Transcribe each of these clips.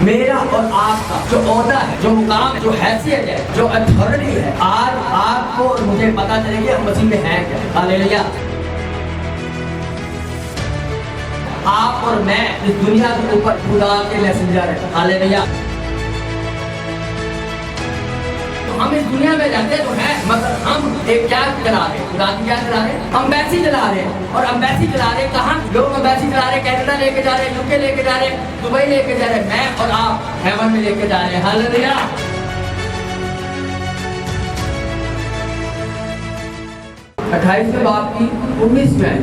मेरा और आपका जो ओहदा है, जो मुकाम है, जो हैसियत है, जो अथॉरिटी है, आज आपको और मुझे पता चलेगी हम मसीह में हैं क्या। हालेलुया। आप और मैं इस दुनिया के ऊपर खुदा के मैसेंजर है। हालेलुया। हम इस दुनिया में रहते तो हैं, मगर हम एक क्या चला रहे हैं, खुदा की क्या चला रहे हैं, अम्बेसी चला रहे हैं। और अम्बेसी चला रहे हैं कहाँ? लोग अम्बेसी चला रहे हैं, कनाडा लेके जा रहे हैं, यूके लेके जा रहे हैं, दुबई लेके जा रहे हैं। मैं और आप हेवन में लेके जा रहे हैं। हालेलुया। अट्ठाईसवें बाब की 19 में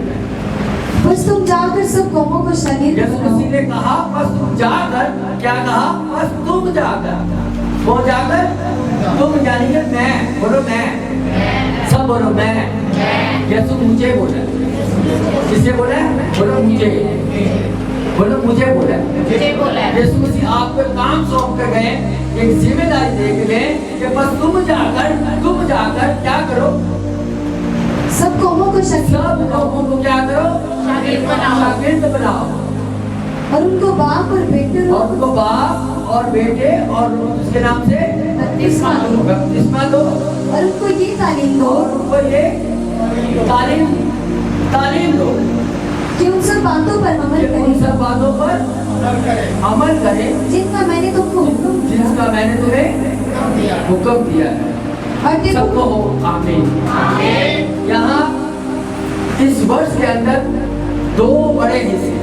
बस तुम जाकर सब कौमों को शागिर्द यीशु मसीह ने कहा, बस तुम जाकर, क्या कहा? बस तुम जाकर, वो जाकर तुम, यानी कि मैं, बोलो मैं, सब बोलो मैं। यीशु मुझे बोला, किससे बोला? बोलो मुझे, बोलो मुझे बोला। यीशु मसीह आपको काम सौंप कर गए, एक जिम्मेदारी दे के गए कि बस तुम जाकर क्या करो? सब कौमों को सब लोगों को क्या करो? शागिर्द बनाओ। और उनको बाप और बेटे और उसके नाम से बपतिस्मा दो। और उनको ये तालीम दो, तालीम दो कि उन सब बातों पर अमल करें जिनका मैंने तुमको तुम्हें हुक्म दिया है। और सबको हो आमीन। यहाँ इस वर्ष के अंदर दो बड़े हिस्से,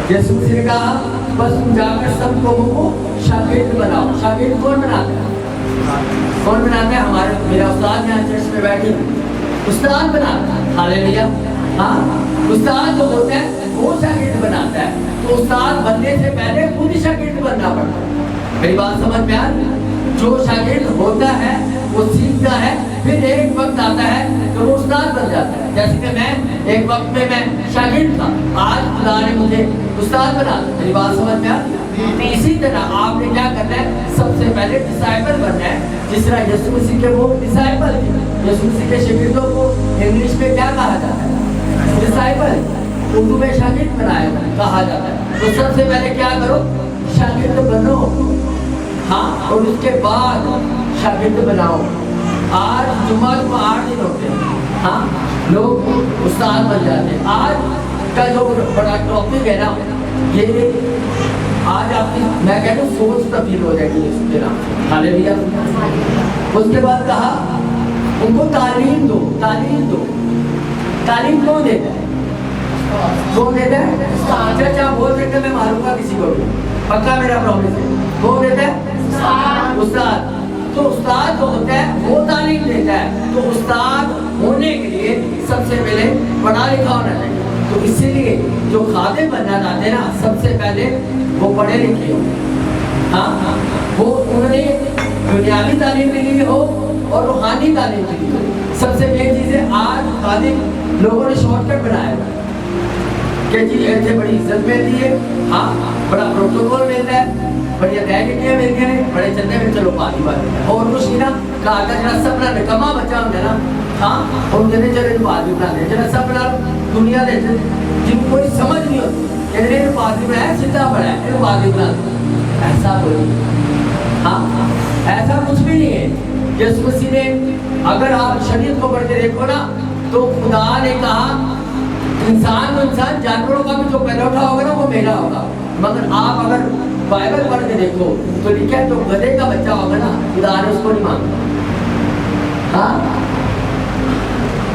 यीशु मसीह ने कहा बस तुम जाकर सब लोगों को शागिर्द बनाओ। शागिर्द कौन बनाता है? कौन बनाता है? हमारे मेरा उस्ताद यहाँ चर्च में बैठी, उस्ताद बनाता है। हालेलुया। हाँ, उस्ताद जो होता है वो शागिर्द बनाता है। तो उस्ताद बनने से पहले खुद ही शागिर्द बनना पड़ता है। मेरी बात समझ में आ रही? जो शागिर्द होता है वो सीखता है, फिर एक वक्त आता है तो वो उस्ताद बन जाता है। जैसे कि मैं एक वक्त में मैं शागिर्द था, आज खुदा ने मुझे उस्ताद बना दिया। मेरी बात समझ में आती है? इसी तरह आपने क्या करना है? सबसे पहले डिसाइपल बनना है। जिस तरह यीशु मसीह के वो डिसाइपल थे, यीशु मसीह के शागिर्दों को इंग्लिश में क्या कहा जाता है? डिसाइपल। उर्दू में शागिर्द बनाया कहा जाता है। तो सबसे पहले क्या करो? शागिर्द बनो। हाँ, और उसके बाद शागिर्द बनाओ। आज जुम्मा को 8 दिन होते हैं। हाँ, लोग उस्ताद बन जाते हैं। आज का जो बड़ा टॉपिक है ना, ये आज आपकी, मैं कहता हूँ, सोच तब्दील हो जाएगी इसके नाम। हालेलुया। उसके बाद कहा उनको तालीम दो। तालीम कौन देता है? कौन देता है? चाचा बोल सकते मैं मारूंगा किसी को भी, पक्का मेरा प्रॉमिस है। कौन देता है? उस्ताद। तो उस्ताद जो होता है वो तालीम देता है। तो उस्ताद होने के लिए सबसे पहले पढ़ा लिखा होना चाहिए। तो इसीलिए जो खादिम बनना चाहते हैं ना, सबसे पहले वो पढ़े लिखे हो। हाँ, वो उन्होंने दुनियावी तालीम भी ली हो और रूहानी तालीम भी ली हो। सबसे मेन चीज़ है, आज खादिम लोगों ने शॉर्टकट बनाया कि जी ऐसे बड़ी इज्जत मिलती है, हाँ, बड़ा प्रोटोकॉल मिल रहा है, बड़ी अदायगियाँ मिल गए, बड़े चलने में चलो पानी बात। और कुछ नहीं ना, कहा था जरा सब बना निकम्मा बच्चा होता ना, हाँ, और जने चले पानी बना दे, जरा सब बना दुनिया दे जिनको कोई समझ नहीं होती, कहते हैं पानी बनाया सीधा बड़ा है, इनको पानी बना दे। ऐसा कोई, हाँ, ऐसा कुछ भी नहीं है। यीशु मसीह ने, अगर आप शरीयत को पढ़ के देखो ना, तो खुदा ने कहा इंसान तो इंसान, जानवरों का भी जो पैदा उठा होगा ना वो मेरा होगा। मगर आप अगर बाइबल पढ़ के देखो तो लिखा है जो गधे का बच्चा होगा ना, खुदा ने उसको नहीं मांगा। हाँ,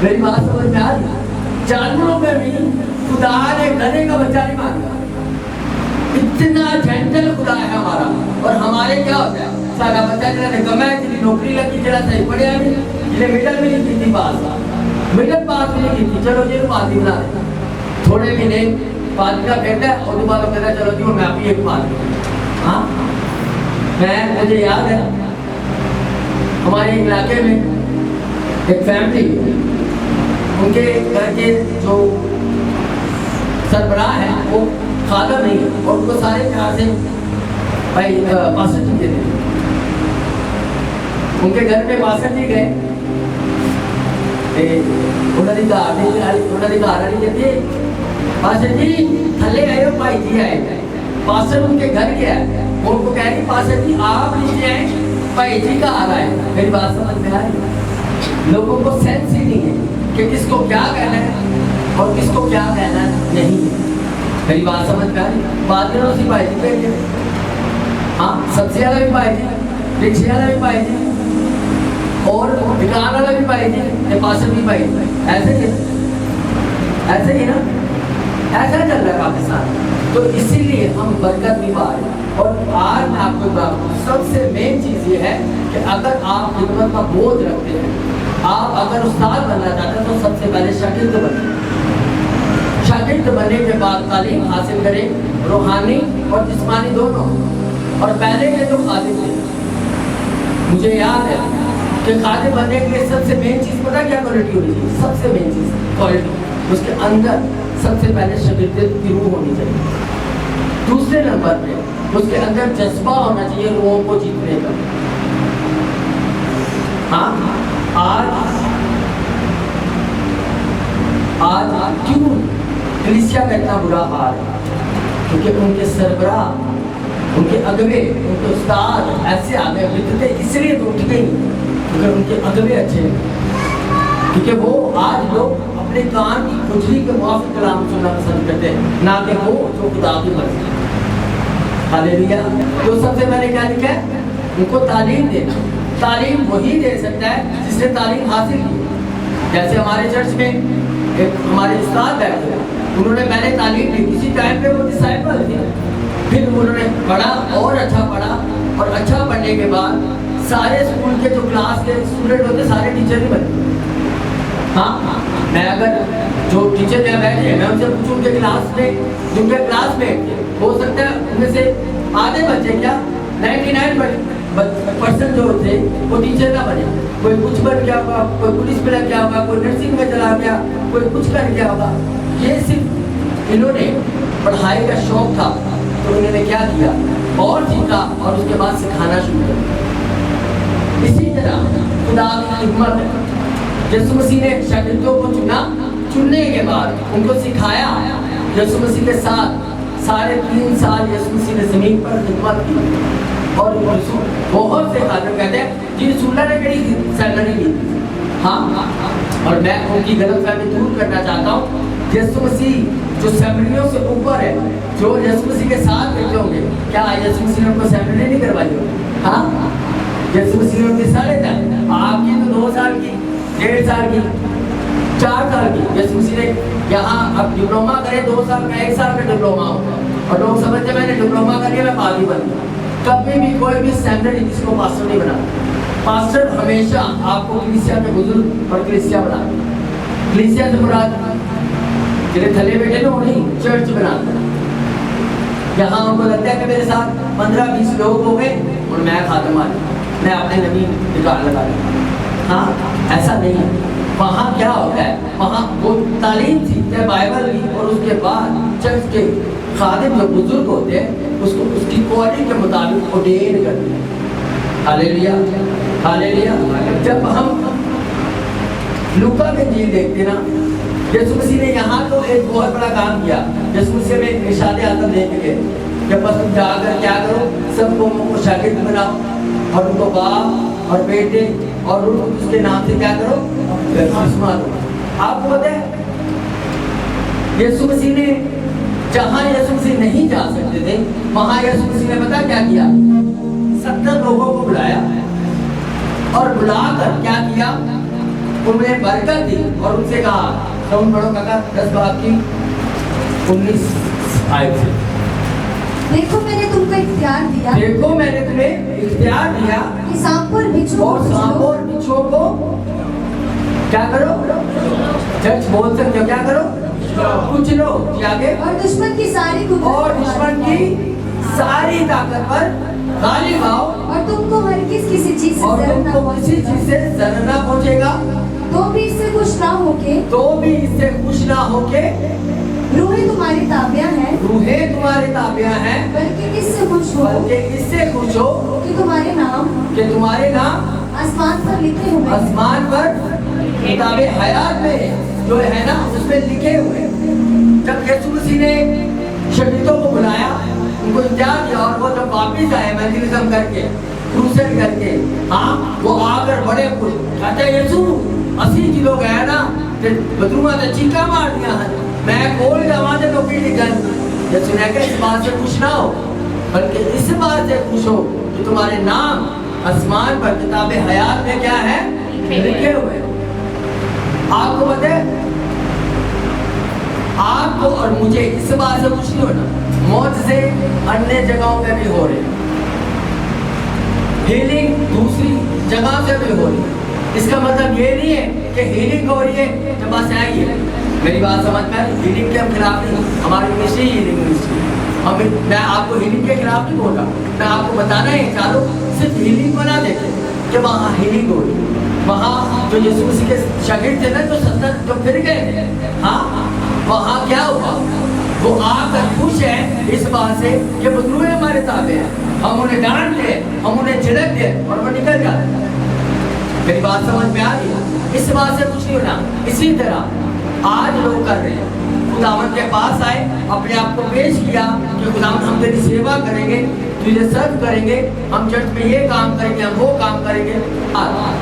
मेरी बात समझ में आ रही? जानवरों में भी खुदा ने गधे का बच्चा नहीं मांगा। इतना जेंटल खुदा है हमारा। और हमारे क्या होता है, सारा बच्चा जरा निकम्मा है, जिन्हें नौकरी लगी, जरा सही पढ़े नहीं, जिन्हें मिडल में नहीं की पास, मिडल पास भी नहीं की, चलो जी पाती बना दे, थोड़े महीने पाती का कहता है और दोबारा कहता है चलो जी मैं अभी एक पाती। हाँ, मुझे याद है हमारे इलाके में एक फैमिली, उनके घर के जो सरबराह है वो खादर नहीं है, और उनको सारे प्यार से भाई पासर जी देते हैं। उनके घर में पासर जी गए, उन्होंने कहा पासर जी थले आए, भाई जी आए, पास्टर उनके घर गया, वो उनको कह रही पास्टर जी आप नीचे आए, भाई जी का आ रहा है। मेरी बात समझ में आई? लोगों को सेंस ही नहीं है कि किसको क्या कहना है और किसको क्या कहना नहीं है। मेरी बात समझ में आई? बात करो उसी भाई जी पे, हाँ सब्जी वाला भी भाई जी, रिक्शे वाला भी भाई जी, और दुकान वाला भी भाई जी, पास्टर भी भाई जी। ऐसे ही ऐसे ही ना, ऐसा चल रहा है पाकिस्तान। तो इसीलिए हम बरकत नहीं पा रहे। और आज मैं आपको बात, सबसे मेन चीज़ ये है कि अगर आप खिदमत का बोझ रखते हैं, आप अगर उस्ताद बनना चाहते हैं तो सबसे पहले शागिर्द बने। शागिर्द बनने के बाद तालीम हासिल करें, रूहानी और जिस्मानी दोनों। और पहले के जो खादिम थे, मुझे याद है कि खादिम बनने के लिए सबसे मेन चीज़ पता क्या क्वालिटी होनी चाहिए? सबसे मेन चीज़ क्वालिटी, उसके अंदर सबसे पहले शागिर्दियत की रूह होनी चाहिए। दूसरे नंबर पे उसके अंदर जज्बा होना चाहिए लोगों को जीतने का। हाँ, आज क्यों कलीसिया का इतना बुरा हाल है? क्योंकि उनके सरबराह, उनके अगवे, उनके उस्ताद ऐसे आगे बिकते, इसलिए तो उठ गई क्योंकि उनके अगवे अच्छे हैं। क्योंकि वो आज लोग अपने कान की खुजली के मुआफिक कलाम सुनना पसंद करते हैं, ना कि वो जो खुदा की मर्जी। हालेलुया। तो सबसे पहले क्या लिखा है? उनको तालीम देना। तालीम वही दे सकता है जिसने तालीम हासिल की। जैसे हमारे चर्च में एक हमारे उस्ताद बैठे, उन्होंने पहले तालीम ली, किसी टाइम पे वो डिसाइपल थे, फिर उन्होंने पढ़ा और अच्छा पढ़ा, और अच्छा पढ़ने के बाद सारे स्कूल के जो क्लास के स्टूडेंट होते सारे टीचर ही बने। हाँ, मैं अगर जो टीचर यहाँ बैठे मैं उनसे पूछूं उनके क्लास में, जिनके क्लास में हो सकता है उनमें से आधे बच्चे क्या 99% जो थे वो टीचर ना बने। कोई कुछ बन गया होगा, कोई पुलिस में लग गया होगा, कोई नर्सिंग में चला गया, कोई कुछ कर गया होगा। ये सिर्फ इन्होंने पढ़ाई का शौक था तो इन्होंने क्या किया, और सीखा और उसके बाद सिखाना शुरू किया। इसी तरह खुदा की खिदमत है। यीशु मसीह ने शागिर्दों को चुना, चुनने के बाद उनको सिखाया। यीशु मसीह के साथ 3.5 साल यीशु मसीह ने ज़मीन पर खिदमत की। और बहुत से खातिर कहते हैं जी रसूल ने कड़ी सैलरी ली। हाँ, और मैं उनकी गलतफहमी दूर करना चाहता हूँ। यीशु मसीह जो सैलरियों से ऊपर है, जो यीशु मसीह के साथ बैठे होंगे, क्या यीशु मसीह ने उनको सैलरी नहीं करवाई होगी? हाँ, यीशु मसीह ने उनके सारे था, आपकी तो 2 साल की, 1.5 साल की, 4 साल की। यीशु मसीह ने यहाँ अब डिप्लोमा करे, 2 साल का, 1 साल का डिप्लोमा होगा, और लोग समझते मैंने डिप्लोमा कर लिया मैं पादी बन गया। कभी भी कोई भी सेमिनरी किसी को पास्टर नहीं बना। पास्टर हमेशा आपको कलीसिया के बुजुर्ग और कलीसिया बना। कलीसिया से मुराद तेरे थले बैठे ना नहीं, चर्च बनाता। यहाँ उनको लगता है कि मेरे साथ 15-20 लोग हो गए और मैं खात्मा, मैं अपने नबी निकाल लगा लूँ। हाँ, ऐसा नहीं है। वहाँ क्या होता है, वहाँ वो तालीम सीखते हैं बाइबल की, और उसके बाद चर्च के खादिम जो बुजुर्ग होते हैं उसको उसकी क्वालिटी के मुताबिक ऑर्डेन करते हैं। Hallelujah, hallelujah. जब हम लूका के इंजील देखते ना, यीशु मसीह ने यहाँ तो एक बहुत बड़ा काम किया। यीशु मसीह में इरशाद आदम दे के जब बस तुम जाकर क्या करो, सबको शागिर्द बनाओ और उनको बाप और बेटे और उसके नाम से क्या करो, बपतिस्मा दो। आपको पता है यीशु मसीह ने जहाँ यीशु मसीह नहीं जा सकते थे, वहाँ यीशु मसीह ने पता क्या किया, 70 लोगों को बुलाया और बुलाकर क्या किया, उन्हें बरकत दी और उनसे कहा, तुम पढ़ो काका 10 बाब की 19 आयत से। देखो मैंने तुमको इख्तियार दिया, देखो मैंने तुम्हें इख्तियार दिया कि सांपों और बिच्छुओं और सांपों और बिच्छुओं को क्या करो, चर्च बोल सकते हो, क्या करो, कुछ लो आगे, और दुश्मन की सारी और दुश्मन की सारी ताकत पर गालिब आओ, और तुमको हर किसी चीज से और जलन ना तुमको किसी पहुंचेगा। चीज से जलन ना पहुंचेगा, तो भी इससे खुश ना होके, तो भी इससे खुश ना होके, रूहें तुम्हारी ताबिया हैं, रूहें तुम्हारे ताबिया हैं, बल्कि इससे खुश हो बल्कि इससे खुश हो कि तुम्हारे नाम तुम्हारे नाम आसमान पर लिखे हुए हैं। आसमान पर किताबे हयात में जो है ना उसमें लिखे हुए। जब यीशु मसीह ने शागिर्दों को बुलाया, उनको इम्तियाज दिया और वो जब वापिस आए इवेंजलिज्म करके, क्रूसेड करके, हाँ वो आकर बड़े खुश कहते यीशु 80 किलो गया ना ते बदरूमा ते चीका मार दिया है, मैं कोल जावा ते टोपी निकल। यीशु ने कहा इस बात से खुश ना हो, बल्कि इस बात से खुश हो कि तुम्हारे नाम आसमान पर किताबे हयात में क्या है लिखे हुए। आपको पता है, आपको और मुझे इस बात से कुछ नहीं होना, मौत से अन्य जगहों पे भी हो रही, हीलिंग दूसरी जगह से भी हो रही। इसका मतलब ये नहीं है कि हीलिंग हो रही है तो बस आइए, मेरी बात समझ में, हीलिंग के खिलाफ नहीं, हमारी मिनिस्ट्री हीलिंग मिनिस्ट्री। मैं आपको हीलिंग के खिलाफ नहीं बोल रहा, मैं आपको बताना है चालो सिर्फ हीलिंग बना देते कि वहाँ हीलिंग हो रही, वहाँ जो यीशु मसीह के शागिर्द थे ना, जो 70 जो फिर गए थे, हाँ वहाँ क्या हुआ, वो आकर खुश है इस बात से कि बदरूए हमारे ताबे हैं, हम उन्हें डांटते, हम उन्हें झिड़कते और वो निकल जाते। मेरी बात समझ में आ रही? इस बात से कुछ नहीं होना। इसी तरह आज लोग कर रहे हैं, खुदावंद के पास आए, अपने आप को पेश किया कि खुदावंद हम तेरी सेवा करेंगे, तुझे सर्व करेंगे, हम चर्च में ये काम करेंगे, हम वो काम करेंगे,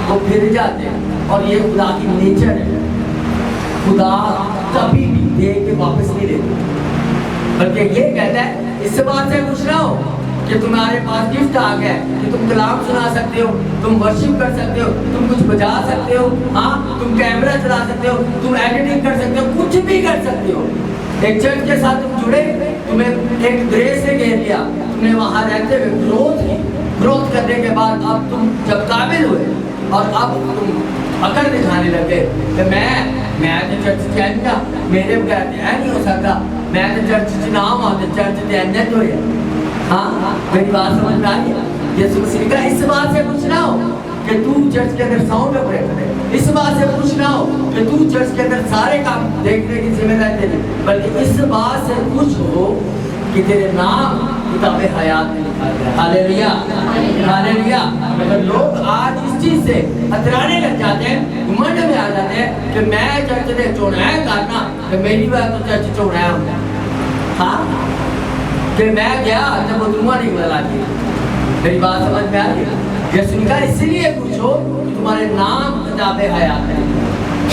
वो फिर जाते हैं। और ये खुदा की नेचर है, खुदा कभी भी दे के वापस नहीं लेते, बल्कि ये कहता है इस बात से कुछ ना हो कि तुम्हारे पास गिफ्ट आ गया कि तुम कलाम सुना सकते हो, तुम वर्शिप कर सकते हो, तुम कुछ बजा सकते हो, हाँ तुम कैमरा चला सकते हो, तुम एडिटिंग कर सकते हो, कुछ भी कर सकते हो। एक चर्च के साथ तुम जुड़े, तुम्हें एक ग्रेस से घेर लिया, तुमने वहाँ रहते हुए ग्रोथ की, ग्रोथ करने के बाद अब तुम जब काबिल हुए और अब तुम अकड़ दिखाने लगे कि मैं तो चर्च जाऊंगा, मेरे बगैर नहीं हो सकता, मैं तो चर्च नाम आते चर्च अहमियत हो है। हाँ मेरी बात समझ में आ गई? यीशु मसीह का इस बात से कुछ ना हो कि तू चर्च के अंदर साउंड ऑपरेट करे, इस बात से कुछ ना हो कि तू चर्च के अंदर सारे काम देखने की जिम्मेदारी तेरी, बल्कि इस बात से कुछ हो कि तेरे नाम किताबे हयात में लिखा गया। Hallelujah, hallelujah. मगर लोग आज इस चीज से अतराने लग जाते हैं, घमंड में आ जाते हैं कि मैं चर्च ने चुना है करना, कि मेरी बात तो चर्च चुना है हमने, हाँ कि मैं गया जब वो धुआं निकला की। मेरी बात समझ में आ रही? यीशु ने कहा इसलिए पूछो कि तुम्हारे नाम किताबे हयात में।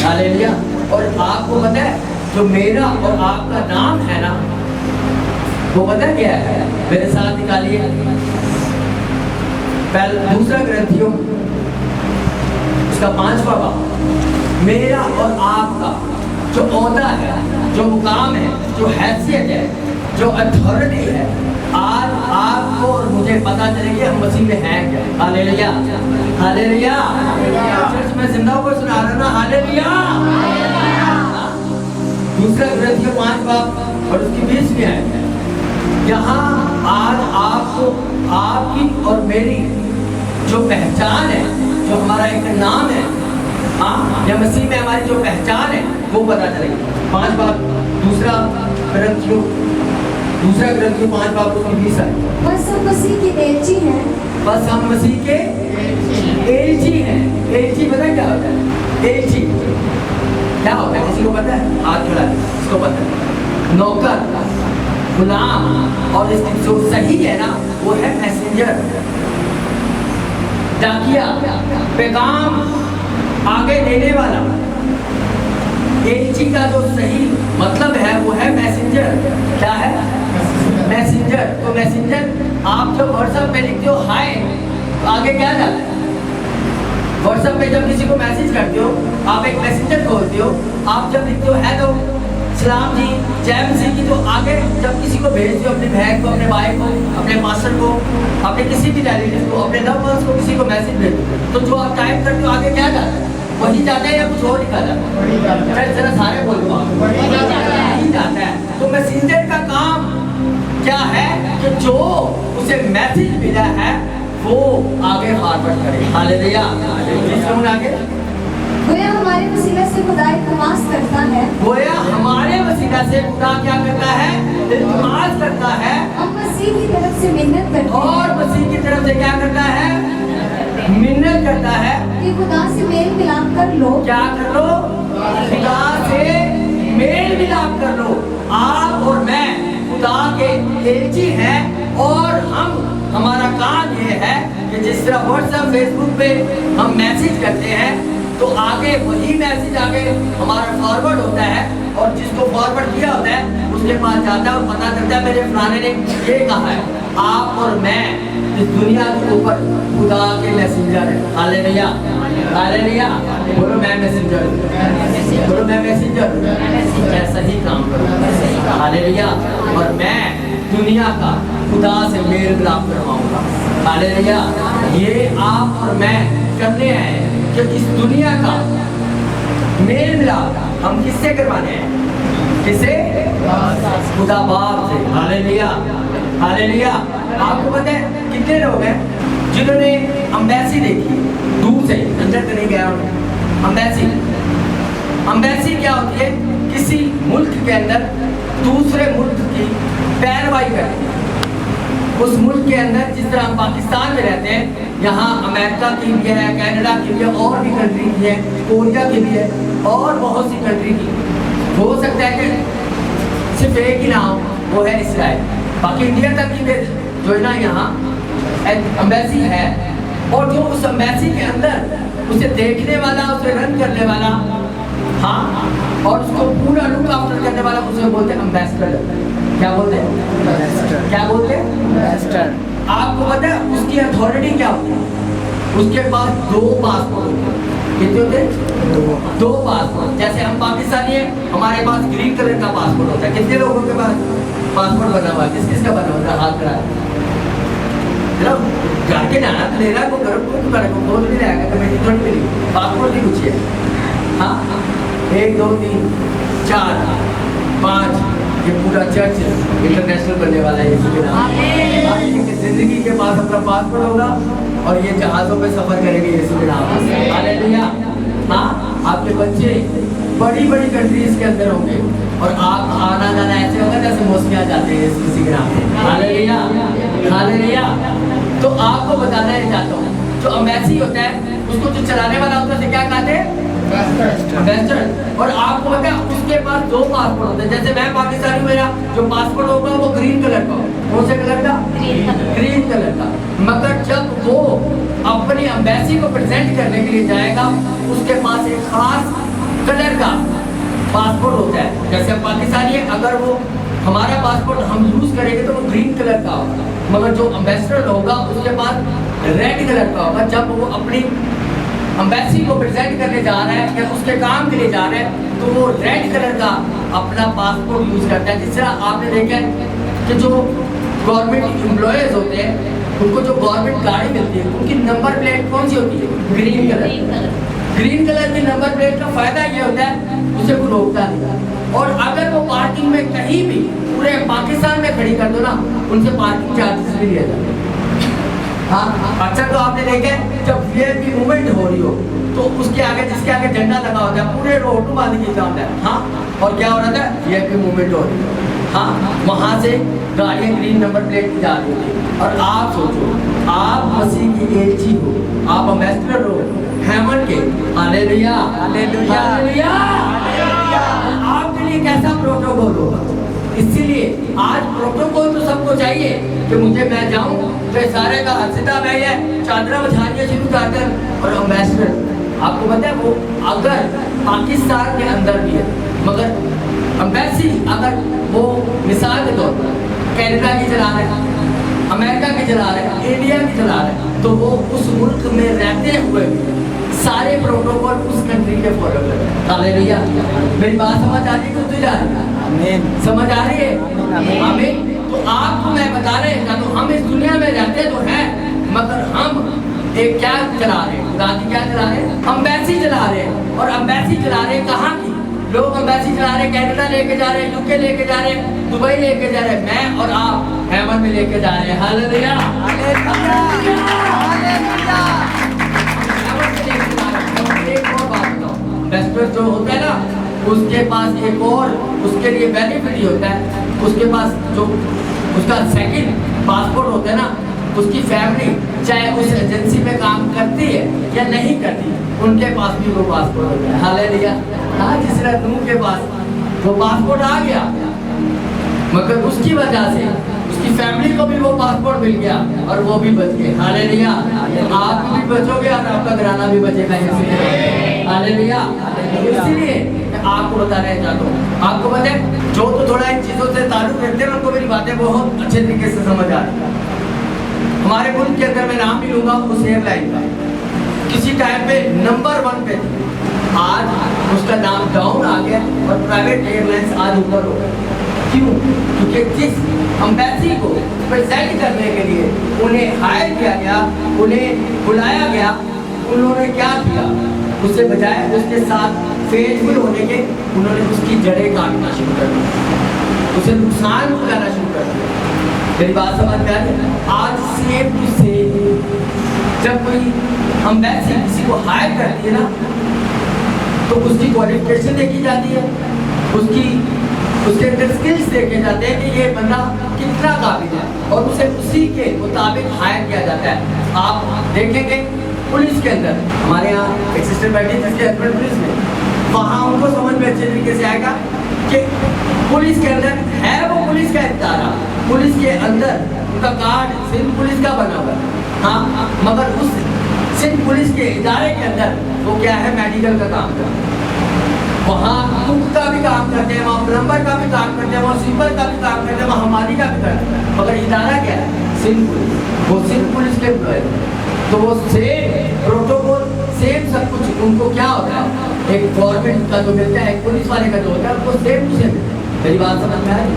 हालेलुया। और आपको पता है जो मेरा और आपका नाम है ना, वो पता क्या है? मेरे साथ निकालिए पहला दूसरा ग्रंथियों उसका 5वां बाब। मेरा और आपका जो ओहदा है, जो मुकाम है, जो हैसियत है, जो अथॉरिटी है, आज आपको और मुझे पता चले कि हम मसीह में हैं क्या। Hallelujah, hallelujah. चर्च में जिंदा को सुना रहा ना, हालेलुया। दूसरा ग्रंथियों 5 बाब और उसकी 20वीं आयत है। यहाँ आज आपको आपकी और मेरी जो पहचान है, जो हमारा एक नाम है, हाँ या मसीह में हमारी जो पहचान है वो पता चलेगी। 5 बाब दूसरा ग्रंथियों 5 बाब उसकी 20 है। बस हम मसीह के एलची हैं। बस हम मसीह के एलची हैं। एलची पता है क्या होता है? एलची क्या होता है? किसी को पता है? हाथ खड़ा है, इसको पता है? नौकर, गुलाम, और इसकी जो सही है ना वो है मैसेंजर, डाकिया, पैगाम आगे देने वाला। एलची का जो सही मतलब है वो है मैसेंजर। क्या है? मैसेंजर। तो मैसेंजर आप जब व्हाट्सएप में लिखते हो हाय, तो आगे क्या जाता है? व्हाट्सएप में जब किसी को मैसेज करते हो आप एक मैसेंजर खोलते हो, आप जब लिखते हो हेलो सलाम जी जय मसीह की, तो आगे जब किसी को भेजते हो, अपने बहन को, अपने भाई को, अपने मास्टर को, अपने किसी भी रिलेटिव को, अपने लव वंस को किसी को मैसेज भेजते हो, तो जो आप टाइप करते हो आगे क्या जाता है? वही जाता है या कुछ और लिखा जाता है? जरा सारे बोलो, वही जाता है। तो मैसेंजर का काम क्या है कि जो उसे मैसेज मिला है वो आगे फॉरवर्ड करे। हालेलुया। आगे गोया हमारे वसीला से खुदा इल्तिमास करता है। गोया हमारे वसीला से खुदा क्या करता है? इल्तिमास करता है। हम मसीह की तरफ से मिन्नत करते हैं। और मसीह की तरफ से क्या करता है? मिन्नत करता है कि खुदा से मेल मिलाप कर लो। क्या कर लो? खुदा से मेल मिलाप कर लो। आप और मैं खुदा के एलची हैं, और हमारा काम ये है कि जिस तरह व्हाट्सएप फेसबुक पे हम मैसेज करते हैं तो आगे वही मैसेज आगे हमारा फॉरवर्ड होता है और जिसको फॉरवर्ड किया होता है उसके पास जाता है और पता चलता है मेरे फलाने ने ये कहा है। आप और मैं इस दुनिया के ऊपर खुदा के मैसेंजर है। Hallelujah, hallelujah. बोलो मैं मैसेंजर, बोलो मैं मैसेंजर, मैं सही काम करूँ। हालेलुया। और मैं दुनिया का खुदा से मेल मिलाप करवाऊंगा। हालेलुया। ये आप और मैं करने आए हैं कि इस दुनिया का मेल मिलाप हम किससे करवाने हैं? किसे? खुदा बाप से। Hallelujah, hallelujah. आपको पता है कितने लोग हैं जिन्होंने अम्बेसी देखी दूर से, अंदर तो नहीं गया उन्होंने। अम्बेसी क्या होती है? किसी मुल्क के अंदर दूसरे मुल्क की पैरवाई करती है। उस मुल्क के अंदर जिस तरह हम पाकिस्तान में रहते हैं, यहाँ अमेरिका की भी है, कनाडा की भी है, और भी कंट्री की है, कोरिया की भी है और बहुत सी कंट्री की। हो सकता है कि सिर्फ एक ही नाम वो है इसराइल, बाकी इंडिया तक की जो है ना यहाँ अम्बेसी है। और जो उस अम्बेसी के अंदर उसे देखने वाला, उसे रन करने वाला, हाँ, और उसको पूरा लुक आफ्टर करने वाला, उसे बोलते हैं अम्बेसडर। क्या बोलते हैं? क्या बोलते हैं? अम्बेसडर। आपको पता है उसकी अथॉरिटी क्या होती है? उसके पास 2 पासपोर्ट होते हैं। कितने होते हैं? 2 पासपोर्ट। जैसे हम पाकिस्तानी हैं, हमारे पास ग्रीन कलर का पासपोर्ट होता है। कितने लोगों के पास पासपोर्ट बना हुआ है? किस किस का बना हुआ है? हाथ करा घर के जाना तो ले रहा है, वो घर को बोल नहीं रहेगा, कमेटी थोड़ी मिली, पासपोर्ट ही कुछ है। हाँ, 1 2 3 4 5, ये पूरा चर्च इंटरनेशनल बनने वाला है इसके नाम। जिंदगी के पास अपना पासपोर्ट होगा और ये जहाजों पे सफर करेंगे यीशु के नाम से। हालेलुया। हाँ, आपके बच्चे बड़ी बड़ी कंट्रीज के अंदर होंगे और आप आना जाना ऐसे होगा जैसे मौसमिया जाते हैं यीशु के नाम से। Hallelujah, hallelujah. तो आपको बताना चाहता हूँ, जो अम्बेसी होता है उसको जो चलाने वाला होता है क्या कहते हैं? अम्बेसडर। और आपको पता है उसके पास 2 पासपोर्ट होते हैं। जैसे मैं पाकिस्तानी, मेरा जो पासपोर्ट होगा वो ग्रीन कलर का, कौन से कलर का? ग्रीन कलर का। मगर जब वो अपनी अम्बेसी को प्रेजेंट करने के लिए जाएगा, उसके पास एक खास कलर का पासपोर्ट होता है। जैसे पाकिस्तानी है, अगर वो हमारा पासपोर्ट हम यूज करेंगे तो वो ग्रीन कलर का होगा, मगर जो अम्बेसडर होगा उसके पास रेड कलर का होगा। जब वो अपनी अम्बेसी को प्रेजेंट करने जा रहा है या उसके काम के लिए जा रहा है तो वो रेड कलर का अपना पासपोर्ट यूज करता है। जिस तरह आपने देखा है कि जो गवर्नमेंट एम्प्लॉयज होते हैं उनको जो गवर्नमेंट गाड़ी मिलती है उनकी नंबर प्लेट कौन सी होती है? Green colour. ग्रीन कलर की नंबर प्लेट का फायदा ये होता है उसे कोई रोकता नहीं। और अगर वो पार्किंग में कहीं भी पूरे पाकिस्तान में खड़ी कर दो ना, उनसे पार्किंग चार्जेस भी लिया जाता है। हाँ, अच्छा तो आपने देखे जब वीआईपी मूवमेंट हो रही हो तो उसके आगे जिसके आगे झंडा लगा होता है पूरे रोड बांध के होता है। हाँ, और क्या हो रहा था? वीआईपी मूवमेंट हो रही है। हाँ, वहाँ से गाड़ियाँ ग्रीन नंबर प्लेट की जा रही थी। और आप सोचो, आप मसीह की एलची हो, आप अम्बेसडर हो हेमन के। Hallelujah, hallelujah, hallelujah. आपके लिए कैसा प्रोटोकॉल होगा? इसीलिए आज प्रोटोकॉल तो सबको चाहिए कि मुझे मैं जाऊं तो सारे का हंसता भाई है, चादरा बिछानी शुरू कर कर। और अम्बेसडर आपको पता है वो अगर पाकिस्तान के अंदर भी है, मगर अम्बेसी अगर वो मिसाल के तौर पर कनाडा की चला रहे हैं, अमेरिका की चला रहे हैं, इंडिया की चला रहे हैं, तो वो उस मुल्क में रहते हुए सारे प्रोटोकॉल उस कंट्री के फॉलो कर रहे हैं। हालेलुया। मेरी बात समझ आ रही है? कुछ जा रही है? आमीन। समझ आ रही है? आमीन। तो आपको मैं बता रहे हैं, तो हम इस दुनिया में रहते तो हैं, मगर हम एक क्या चला रहे हैं? खुदा की क्या चला रहे हैं? अम्बेसी चला रहे हैं। और अम्बेसी चला रहे हैं कहाँ की? लोग अम्बेसी चला रहे हैं, कनाडा लेके जा रहे हैं, यूके लेके जा रहे हैं, दुबई लेके जा रहे हैं। मैं और आप हेवन में लेके जा रहे हैं। हालेलुया, एक और बात बताओ, अम्बेसडर जो होता है ना उसके पास एक और उसके लिए बेनिफिट ही होता है। उसके पास जो उसका सेकंड पासपोर्ट होता है ना, उसकी फैमिली चाहे उस एजेंसी में काम करती है या नहीं करती, उनके पास भी वो पासपोर्ट होता है। हालेलुया। हाँ, जिस तरह नूह के पास वो पासपोर्ट आ गया, मगर उसकी वजह से उसकी फैमिली को भी वो पासपोर्ट मिल गया और वो भी बच गए। हालेलुया। आप भी बचोगे और आपका घराना भी बचेगा। हालेलुया। इसीलिए मैं आपको बताना चाहता हूँ, आपको पता है जो तो थोड़ा इन चीजों से ताल्लुक रखते हैं उनको मेरी बातें बहुत अच्छे तरीके से समझ आ रही है। हमारे मुल्क के अंदर मैं नाम भी लूंगा उस एयरलाइन का, किसी टाइम पे नंबर 1 पे थी, आज उसका नाम डाउन आ गया और प्राइवेट एयरलाइंस आज ऊपर हो गए। क्यों? क्योंकि जिस एम्बेसी को प्रेजेंट करने के लिए उन्हें हायर किया गया, उन्हें बुलाया गया, उन्होंने क्या किया, उससे बजाय उसके साथ फेथफुल होने के उन्होंने उसकी जड़ें काटना शुरू कर दी, उसे नुकसान पहुंचाना शुरू कर दिया। मेरी बात समझ में आ रही है? आज सेम टू सेम जब कोई एम्बेसी किसी को हायर करती है ना, तो उसकी क्वालिफिकेशन देखी जाती है, उसके अंदर स्किल्स देखे जाते हैं कि ये बंदा कितना काबिल है और उसे उसी के मुताबिक हायर किया जाता है। आप देखेंगे पुलिस के अंदर, हमारे यहाँ एक सिस्टर बैठी है जिसके हस्बैंड पुलिस में, वहाँ उनको समझ में अच्छे तरीके से आएगा कि पुलिस के अंदर है वो पुलिस का इदारा, पुलिस के अंदर उनका कार्ड सिंध पुलिस का बना हुआ है, हाँ, मगर उस सिंध पुलिस के इदारे के अंदर वो क्या है, मेडिकल का काम करते हैं, वहाँ कुक का भी काम करते हैं, वहाँ प्लम्बर का भी काम करते हैं, वहाँ स्वीपर का भी काम करते हैं, वहाँ हमारी का भी करते हैं, मगर इदारा क्या है, सिंध पुलिस, वो सिंध पुलिस के एम्प्लॉय, तो वो सेम प्रोटोकॉल सेम सब कुछ उनको क्या होता है, एक गवर्नमेंट का जो मिलता है, एक पुलिस वाले का जो होता है, उनको सेम टू सेम। मेरी बात समझ में आई?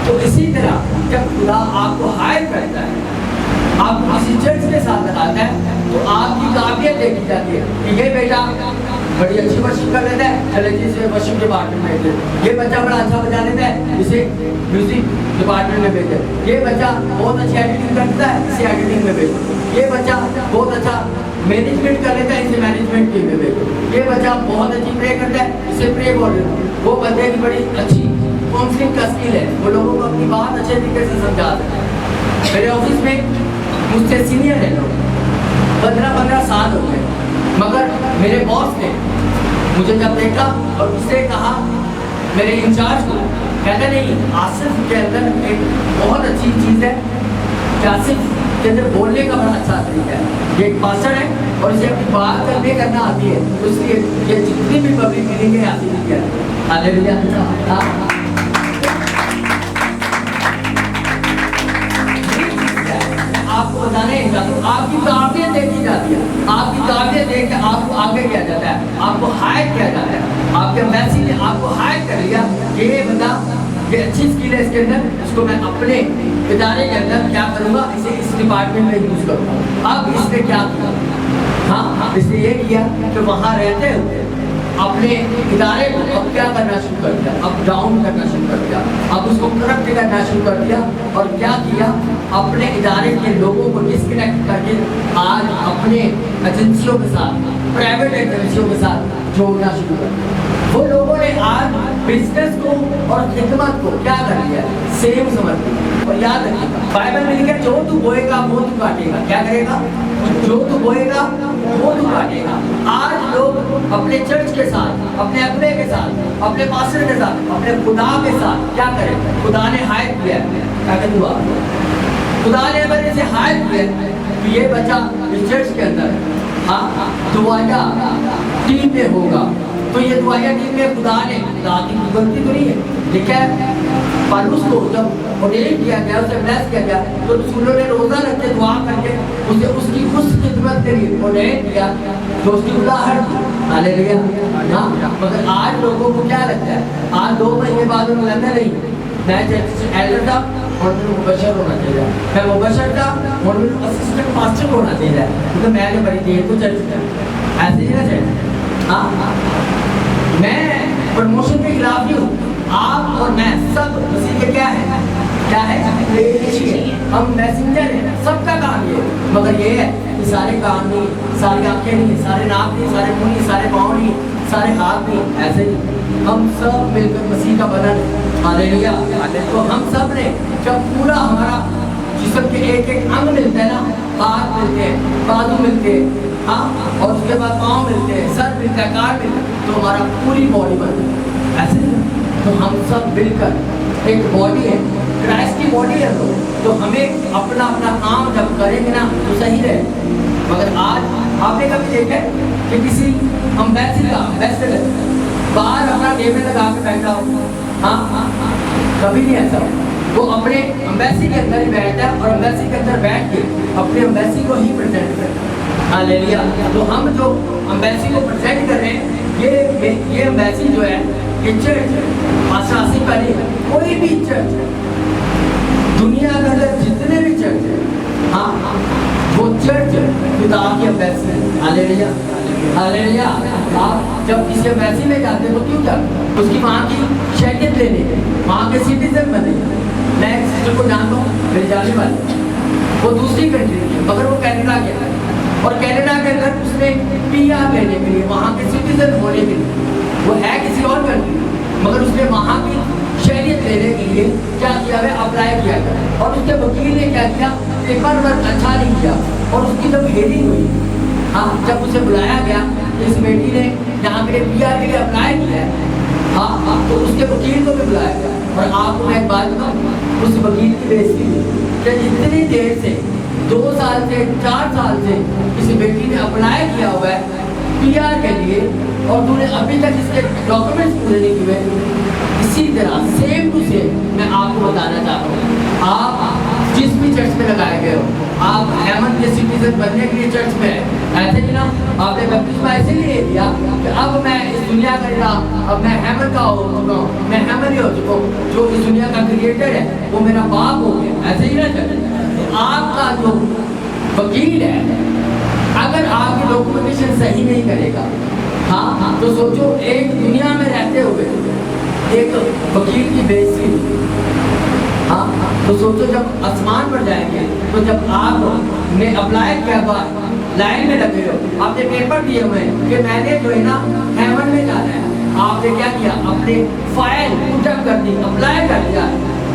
तो इसी तरह जब खुदा आपको हायर करता है, आपको किसी चर्च के साथ लगाता है, तो आपकी काबिलियत देखी जाती है कि ये बेटा बड़ी अच्छी वर्शिप कर लेता है, चले जी इसे वर्शिप डिपार्टमेंट में भेज, ये बच्चा बड़ा अच्छा बजा लेता है, इसे म्यूजिक डिपार्टमेंट में भेजे, ये बच्चा बहुत अच्छी एडिटिंग करता है, इसे एडिटिंग में भेजो, ये बच्चा बहुत अच्छा मैनेजमेंट कर लेता है, इसे मैनेजमेंट टीम में भेजो, ये बच्चा बहुत अच्छी प्रे करता है, इसे प्रे बोल, वो बंदे की बड़ी अच्छी काउंसलिंग का स्किल है, वो लोगों को अपनी बात अच्छे तरीके से समझा सकता है। मेरे ऑफिस में मुझसे सीनियर है लोग, 15-15 साल हो गए, मगर मेरे बॉस ने मुझे जब देखा और उससे कहा मेरे इंचार्ज को, कहता नहीं आसिफ के अंदर एक बहुत अच्छी चीज़ है कि आसिफ के अंदर बोलने का बड़ा अच्छा तरीका है, ये एक पास्टर है और इसे अपनी बात करना आती है, तो इसलिए ये जितनी भी पब्लिक मीटिंग है आसिफ की है। हालेलुया। आपको बताने आपकी काबिलियत देखी जाती है, आपकी काबिलियत देख के आपको आगे किया जाता है, आपको हायर किया जाता है, आपके एम्बेसी ने आपको हायर कर लिया, ये बंदा ये अच्छी स्किल है इसके अंदर, इसको मैं अपने इदारे के अंदर क्या करूँगा, इसे इस डिपार्टमेंट में यूज़ करूँगा। अब इसने क्या किया, हाँ इसने ये किया कि वहाँ रहते हुए अपने इदारे को अब क्या करना शुरू कर दिया, अब डाउन करना शुरू कर दिया, अब उसको करप्ट करना शुरू कर दिया, और क्या किया, अपने इदारे के लोगों को डिस्कनेक्ट करके आज अपने एजेंसियों के साथ, प्राइवेट एजेंसियों के साथ जोड़ना शुरू कर दिया। वो लोगों ने आज बिजनेस को और खिदमत को क्या कर दिया, सेम समझ लिया। और याद रखिएगा बाइबल में लिखा है जो तू बोएगा वो तू काटेगा, क्या करेगा, जो तू बोएगा वो तू काटेगा। आज लोग अपने चर्च के साथ, अपने अगुवे के साथ, अपने पास्टर के साथ, अपने खुदा के साथ क्या करें, खुदा ने हायर किया क्या कर दुआ, खुदा ने अगर इसे हायर किया तो ये बच्चा इस चर्च के अंदर हाँ दुआया टीम में होगा, तो ये दुआया टीम में खुदा ने की गलती तो नहीं है, लिखा है पौलुस को जब ऑर्डेन किया गया, उसे ब्लेस किया गया, तो रसूलों ने रोजा रख के दुआ करके उसे उसकी उस खिदमत के लिए ऑर्डेन किया जो उसकी उदाहरण। हालेलुया। हाँ, मगर आज लोगों को क्या लगता है, आज 2 महीने बाद उन्हें लगता नहीं मैं एल्डर था और मेरे मुबशर होना चाहिए, मैं मुबशर था और मेरे असिस्टेंट पास्टर होना चाहिए, क्योंकि मैंने बड़ी देर को चर्च किया, ऐसे ही ना चाहिए। हाँ, मैं प्रमोशन के खिलाफ नहीं हूँ, आप और मैं सब उसी के क्या है, क्या है, हम मैसेंजर हैं, सबका काम ये है, मगर ये है कि सारे काम नहीं, सारी आंखें नहीं, सारे नाक नहीं, सारे मुंह नहीं, सारे पाँव नहीं, सारे हाथ नहीं, ऐसे ही हम सब मिलकर मसीह का बदन। हालेलुया। तो हम सब ने जब पूरा हमारा जिस्म के एक एक अंग मिलते हैं ना, हाथ मिलते हैं, बाजू मिलते हैं, हाँ, और उसके बाद पाँव मिलते हैं, सर मिलता है, कान मिलता है, तो हमारा पूरी बॉडी बनती है। ऐसे तो हम सब मिलकर एक बॉडी है, क्राइस्ट की बॉडी है तो हमें अपना अपना काम जब करेंगे ना तो सही रहे। मगर आज आपने कभी देखा है कि किसी एम्बेसडर बाहर अपना टेबल लगा के बैठा हो? हाँ, कभी नहीं ऐसा। वो अपने एम्बेसी के अंदर ही बैठता है और एम्बेसी के अंदर बैठ के अपने एम्बेसी को ही प्रेजेंट करता है। हालेलुया। तो हम जो एम्बेसी को प्रेजेंट कर रहे हैं, ये एम्बेसी जो है ये चर्च आशासी का नहीं है। कोई भी चर्च दुनिया के अंदर जितने भी चर्च है, हाँ, वो चर्च खुदा की एम्बेसी है। Hallelujah, hallelujah. आप जब किसी एम्बेसी में जाते हो तो क्यों जाते हो? उसकी वहाँ की शहरियत लेने के, वहाँ के सिटीजन बने। मैं एक सिस्टर को जानता हूँ, मेरी जाने वाली, वो दूसरी कंट्री की, मगर वो कनाडा गया और कनाडा के अंदर उसने PR लेने के लिए, वहाँ के सिटीजन होने के लिए, वो है किसी और कंट्री, मगर उसने वहाँ की शहरियत लेने के लिए क्या किया है, अप्लाई किया गया। और उसके वकील ने क्या किया, पेपर वर्क अच्छा नहीं किया। और उसकी जब हेयरिंग हुई, हाँ, जब उसे बुलाया गया, इस बेटी ने यहाँ मेरे PR के लिए अप्लाई किया है, हाँ, तो उसके वकील को भी बुलाया गया। और आपको मैं एक बात बताऊँ, उस वकील की बेइज्जती हुई कि इतनी देर से 2 साल से 4 साल से इस बेटी ने अप्लाई किया हुआ है PR के लिए और तूने अभी तक इसके डॉक्यूमेंट्स पूरे नहीं किए। इसी तरह सेम टू सेम मैं आपको बताना चाहता हूँ, आप जिस भी चर्च में लगाए गए हो, आप हेमन के सिटीजन बनने के लिए चर्च में है, ऐसे ही ना आपने बपतिस्मा ऐसे ही ले लिया कि अब मैं इस दुनिया का रहा, अब मैं हेमन का हो चुका हूँ, मैं हेमन ही हो चुका हूँ, जो इस दुनिया का क्रिएटर है वो मेरा बाप हो गया। ऐसे ही ना चले। तो आपका जो वकील है, अगर आपकी डॉक्यूमेंटेशन सही नहीं करेगा, हाँ, तो सोचो एक दुनिया में रहते हुए एक वकील की बेइज्जती, हाँ, तो सोचो जब आसमान पर जाएंगे, तो जब आपने अप्लाई किया हुआ लाइन में लगे हो, आपने पेपर दिए हुए कि मैंने जो है ना हेवन में जाना है, आपने क्या किया, अपने फाइल पुटअप कर दी, अप्लाई कर दिया,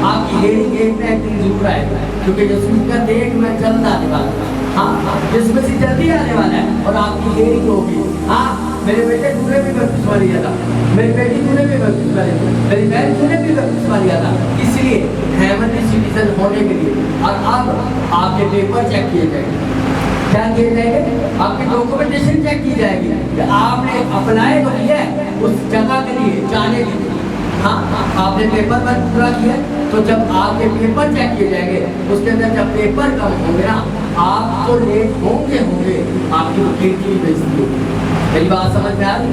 आपकी हेयरिंग एक ना एक दिन जरूर आएगा, क्योंकि यीशु का देख में जल्द आने वाला है। हाँ, जिसमें से जल्दी आने वाला है और आपकी हेयरिंग होगी। हाँ, मेरे बेटे तूने भी बपतिस्मा लिया था, मेरी बेटी तूने भी बपतिस्मा लिया था, मेरी बहन तूने भी बपतिस्मा लिया था, इसलिए हेवनली सिटीजन होने के लिए। और अब आपके पेपर चेक किए जाएंगे, क्या किए जाएंगे, आपकी डॉक्यूमेंटेशन चेक की जाएगी कि आपने अप्लाई तो किया है उस जगह के लिए जाने के लिए। हाँ, आपने पेपर वर्क पूरा किया, तो जब आपके पेपर चेक किए जाएंगे, उसके अंदर जब पेपर कम होंगे ना, आप तो लेट होंगे आपकी वकील की बेइज्जती होगी। मेरी बात समझ में आ रही?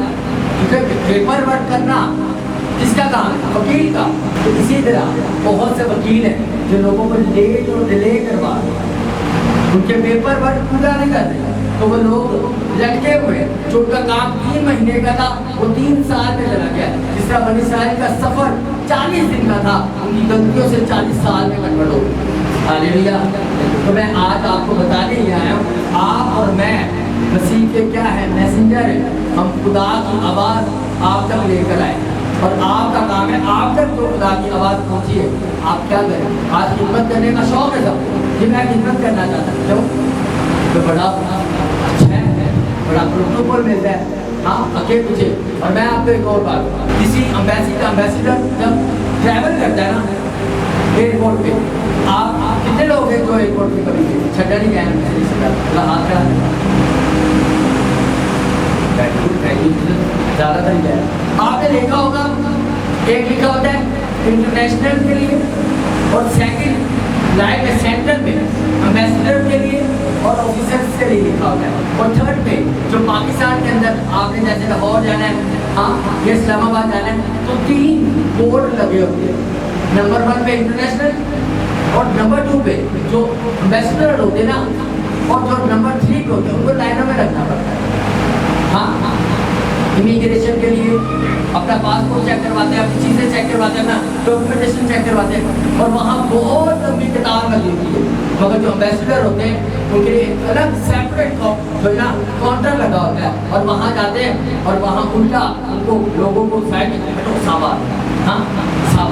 क्योंकि पेपर वर्क करना किसका काम है, वकील का। तो इसी तरह बहुत से वकील हैं जो लोगों को लेट और डिले करवा रहे हैं, उनके पेपर वर्क पूरा नहीं कर रहे, तो वो लोग लटके हुए, जो उनका काम 3 महीने का था वो 3 साल में चला गया। जिस तरह बनी इस्राइल का सफर 40 दिन का था, उनकी गलतियों से 40 साल में कन्वर्ट हो गया। हालेलुया। तो मैं आज आपको बताने ही आया हूँ, आप और मैं मसीह के क्या है, मैसेंजर है। हम खुदा की आवाज़ आप तक लेकर आए और आपका काम है आप तक जो खुदा की आवाज़ पहुँची है, आप क्या करें। आज खिदमत करने का शौक है सबको, कि मैं खिदमत करना चाहता हूँ, क्यों, तो बड़ा अच्छा है, बड़ा प्रोटोकॉल मिलता है, हाँ, आगे पीछे। और मैं आपको एक और बात, किसी एम्बेसी का एम्बेसडर जब ट्रैवल करता है ना एयरपोर्ट पे, आप कितने लोग हैं जो एयरपोर्ट पे कभी छठा नहीं गए, हाथ का ज़्यादातर ही गया। आपने देखा होगा एक लिखा होता है इंटरनेशनल के लिए और सेकंड लाइन में सेंटर में एम्बेसडर के लिए और ऑफिसर्स के लिए लिखा होता है। और थर्ड पे जो पाकिस्तान के अंदर आपने जैसे लाहौर जाना है, हाँ, या इस्लामाबाद जाना है, तो 3 बोर्ड लगे होते हैं। नंबर 1 पे इंटरनेशनल और नंबर 2 पे जो एम्बेसडर होते हैं ना, और जो नंबर 3 पे होते हैं उनको लाइनों में रखना पड़ता है। हाँ, इमिग्रेशन के लिए अपना पासपोर्ट चेक करवाते हैं, अपनी चीज़ें चेक करवाते हैं, अपना डॉक्यूमेंटेशन चेक करवाते हैं, और वहाँ बहुत लंबी कतार लगी होती है। मगर जो एम्बेसडर होते हैं उनके लिए अलग सेपरेट जो है ना काउंटर लगा होता है, और वहाँ जाते हैं और वहाँ उल्टा उनको लोगों को साइड साहब, हाँ, साहब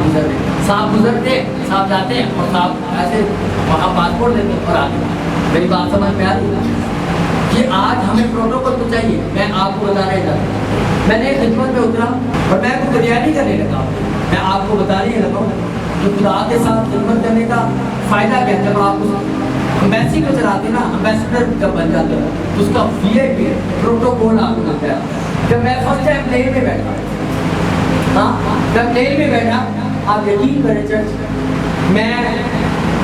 गुजरते, साहब जाते हैं और साहब ऐसे वहाँ पासपोर्ट देते हैं और आते। मेरी बात समझ में आ रही है कि आज हमें प्रोटोकॉल तो चाहिए। मैं आपको बता रहा था, मैंने खिदमत में उतरा और मैं को तैयारी करने लगा। मैं आपको बता नहीं लगा तो खुदा के साथ खिदमत करने का फायदा क्या है? जब आप उस एम्बेसी को चलाते ना, एम्बेसडर जब बन जाते हो तो उसका वीआईपी प्रोटोकॉल आपको मिलता है। जब मैं फर्स्ट टाइम प्लेन में बैठा, हाँ जब प्लेन में बैठा, आप यकीन करें चर्च, मैं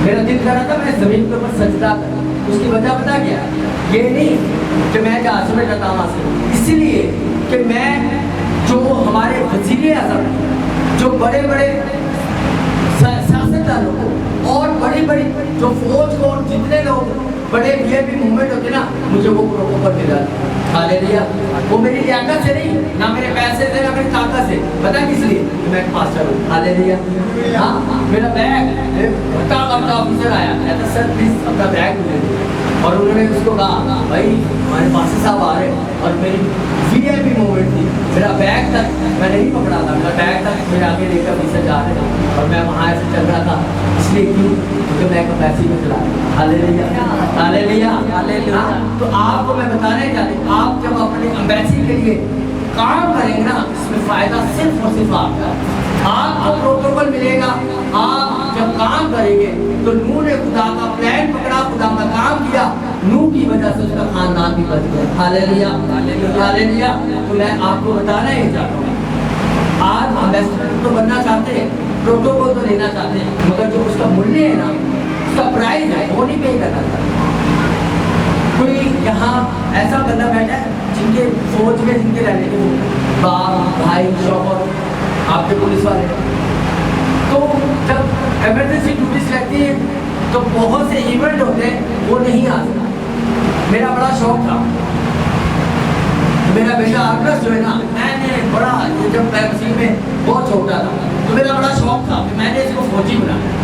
मेरा दिल कर रहा था मैं जमीन के ऊपर सजदा करूं। उसकी वजह पता क्या? ये नहीं कि मैं जहाज में करता वहाँ से, इसलिए कि मैं जो हमारे वज़ीर आज़म, जो बड़े बड़े सियासतदानों को और बड़ी बड़ी जो फौज को और जितने लोग बड़े वीआईपी मूवमेंट होते ना, मुझे वो प्रोटोकॉल मिला। हालेलुया। वो मेरी लियाकत से नहीं, ना मेरे पैसे से, ना मेरी ताकत से, पता किस लिए? मैं पास्टर हूँ। हालेलुया। हाँ, मेरा बैग ऑफिसर आया, कहता सर प्लीज अपना बैग दे। और उन्होंने उसको कहा भाई हमारे पास साहब आ रहे हैं, और मेरी वीआईपी मूवमेंट थी, मेरा बैग तक मैं नहीं पकड़ा था, मेरा बैग तक मेरे आगे लेकर ऑफिसर जा रहे थे और मैं वहाँ ऐसे चल रहा था। इसलिए क्यों? क्योंकि मैं कैपेसिटी में चला। Hallelujah, hallelujah, hallelujah. तो आपको मैं बताने चाहती हूँ, आप जब अपने एम्बेसी के लिए काम करेंगे ना, इसमें फायदा सिर्फ और सिर्फ आपका। आपको प्रोटोकॉल मिलेगा। आप जब काम करेंगे तो नूह ने खुदा का प्लान पकड़ा, खुदा का काम किया, नूह की वजह से उसका खानदान भी बच गया। Hallelujah, hallelujah. तो मैं आपको बताना ही चाहता हूँ, आज एम्बेसडर तो बनना चाहते हैं, प्रोटोकॉल तो लेना चाहते हैं, मगर जो उसका मूल्य है ना, उसका प्राइस है, वो नहीं पे करना चाहता। कोई यहाँ ऐसा बंदा बैठा है जिनके फौज में जिनके रहने के बाप भाई शौहर आपके पुलिस वाले, तो जब इमरजेंसी ड्यूटीज लगती है तो बहुत से इवेंट होते हैं, वो नहीं आ सकता। मेरा बड़ा शौक था, मेरा बेटा आर्कस जो है ना, मैंने बड़ा, जब मैं मसीह में बहुत छोटा था तो मेरा बड़ा शौक था कि मैंने इसको फौजी बनाया,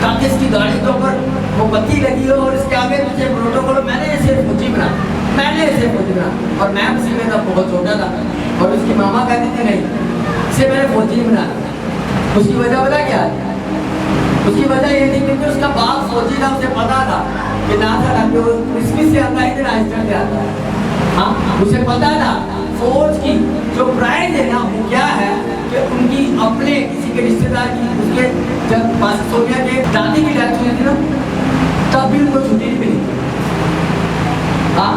ताकि इसकी गाड़ी के ऊपर वो बत्ती लगी हो और इसके आगे पीछे प्रोटोकॉल, मैंने इसे फौजी बनाया, मैंने इसे फौजी बनाया। और मैं मसीह में तब बहुत छोटा था, और उसकी मामा कहती थी नहीं इसे मैंने फौजी बनाया। उसकी वजह पता क्या है? उसकी वजह ये थी क्योंकि उसका बाप फौजी था, उसे पता था कि ना था इसकी से आता है कि राजस्थान से आता है। हाँ, उसे पता था फौज की जो प्राइज है ना, वो क्या है कि उनकी अपने किसी के रिश्तेदार की, उसके जब सोनिया के दादी की डेथ हुई थी ना, तब भी उनको छुट्टी नहीं मिली। हाँ,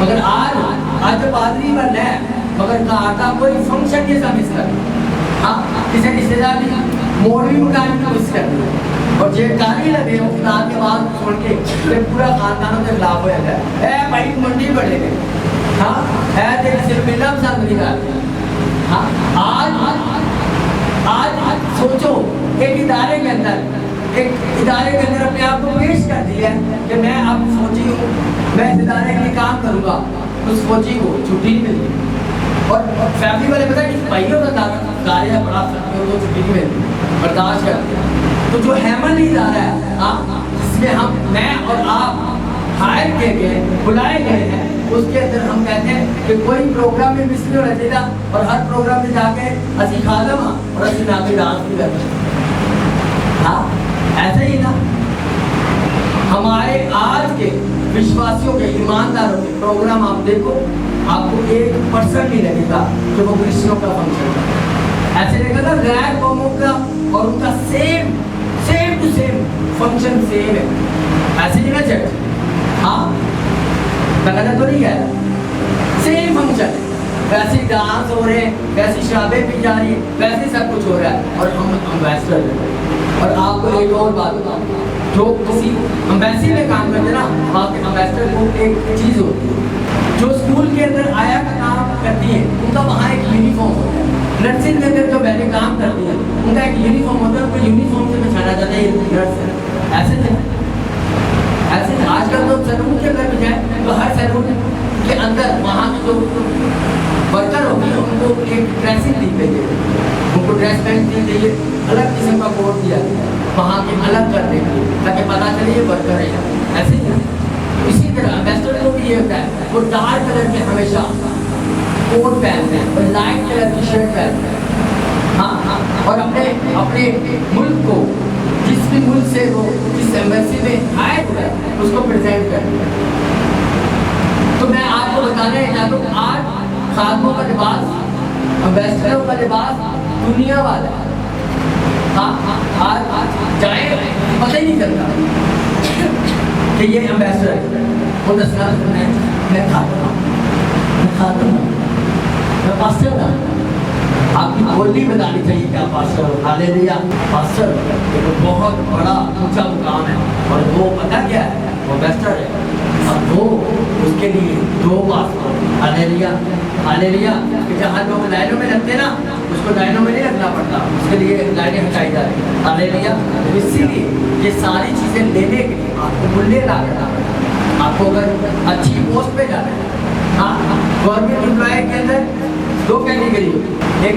मगर आज जो पादरी बनना है, मगर कहा था कोई फंक्शन जैसा मिस कर, हाँ किसी रिश्तेदार की मोड़ी मुकाम की कोशिश कर दी, और जेठदारी लगे खुदा के बाद छोड़ के पूरा खानदानों के खिलाफ हो जाता है। भाई मंडी बढ़े गए, हाँ है तेरे सिर्फ मिलना पसंद नहीं करते। हाँ, आज सोचो एक इदारे के अंदर अपने आप को पेश कर दिया कि मैं अब फौजी हूँ, मैं इस इदारे के लिए काम करूँगा, उस फौजी को छुट्टी नहीं मिलती। और फैमिली वाले पता है कि भाइयों का कार्य बड़ा सकते तो छुट्टी नहीं मिलती, बर्दाश्त करते। तो जो हेमन इदारा है, हाँ जिसमें मैं और आप हायर किए गए, बुलाए गए हैं, उसके अंदर हम कहते हैं कि कोई प्रोग्राम में मिस नहीं होना चाहिए, और हर प्रोग्राम में जाके असी खा लवा और असी ना भी डांस भी करते। हाँ ऐसा ही ना, हमारे आज के विश्वासियों के, ईमानदारों के प्रोग्राम आप देखो, आपको 1% नहीं लगेगा कि वो क्रिश्चियनों का फंक्शन है। ऐसे लगेगा गैर कौमों का और उनका same to same function same है, ऐसे ही ना चर्च। हाँ मैं गलत तो नहीं कह रहा, सेम फंक्शन है, वैसे डांस हो रहे हैं, वैसी शराबें पी जा रही है, वैसे सब कुछ हो रहा है, और हम एम्बेसडर हैं। और आपको एक और बात बताऊँ, जो किसी एम्बेसी में काम करते ना, वहाँ के एम्बेसडर को एक चीज़ होती है, जो स्कूल के अंदर आया का काम करती है, उनका वहाँ एक यूनिफॉर्म होता है। नर्सिंग के अंदर जो बहनें काम करती हैं, उनका एक यूनिफॉर्म होता है, उनको यूनिफॉर्म से पहचाना जाता है नर्स है। ऐसे आजकल तो सैलून के अंदर भी जाए तो हर सैलून के अंदर वहाँ के जो वर्कर होती है उनको एक ड्रेसिंग दी गई है, उनको ड्रेस पहन दी गई है, अलग किस्म का कोड दिया गया वहाँ के अलग करने के लिए, ताकि पता चले ये वर्कर है। ऐसे ही इसी तरह एम्बेसडर को भी ये होता है, वो डार्क कलर के हमेशा कोट पहनते हैं और लाइट कलर की शर्ट पहनते हैं। हाँ, और अपने मुल्क को, जिस भी मुल्क से वो जिस एम्बेसी में आए हुए उसको प्रेजेंट करते हैं। तो मैं आपको बताने चाहता हूँ, आज खादमों का लिबास, एम्बेसडरों का लिबास दुनिया वाला है। हाँ आज जाए पता ही नहीं चलता कि ये एम्बेसडर है। वो दसना मैं खाता हूँ, मैं पास्टर था। आपकी बोली बतानी चाहिए क्या पास्टर हो। हालेलुया। पास्टर एक बहुत बड़ा ऊंचा मुकाम है और वो पता क्या है, वो बेस्टर है। और वो उसके लिए दो पास्टर। Hallelujah hallelujah. जहाँ लोग लाइनों में लगते ना, उसको लाइनों में नहीं लगना पड़ता, उसके लिए लाइनें हटाई जा रही। हालेलुया। इसीलिए ये सारी चीज़ें लेने के लिए आपको मूल्य ला करना पड़ता। आपको अगर अच्छी पोस्ट पे जाना है, हाँ गवर्नमेंट एम्प्लॉय के अंदर दो कैटेगरी होती है, एक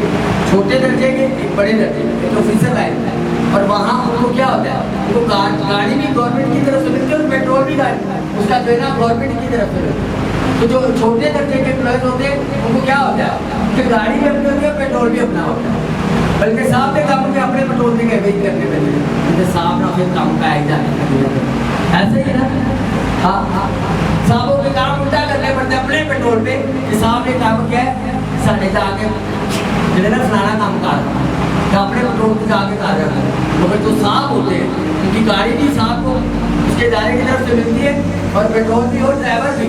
छोटे दर्जे के, एक बड़े दर्जे के, एक ऑफिसर लाइन है। और वहाँ उनको क्या होता है, उनको गाड़ी भी गवर्नमेंट की तरफ से मिलती है और पेट्रोल भी गाड़ी उसका जो है ना गवर्नमेंट की तरफ से मिलती है। तो जो छोटे दर्जे के एम्प्लॉयज होते हैं उनको क्या होता है कि गाड़ी भी अपनी होती है, पेट्रोल भी अपना होता है। बल्कि साहब ने काम के अपने पेट्रोल से गए वही करने पहले साहब ना फिर काम का जाने ऐसे ही ना। हाँ साहबों के काम उल्टा करने पड़ते अपने पेट्रोल पे कि साहब ने काम किया है साढ़े जाके जिन्हें ना फलाना काम कर अपने पेट्रोल पे जाके कर रहे हैं। मगर जो साहब होते हैं उनकी गाड़ी भी साहब को उसके इदारे की तरफ से मिलती है और पेट्रोल भी और ड्राइवर भी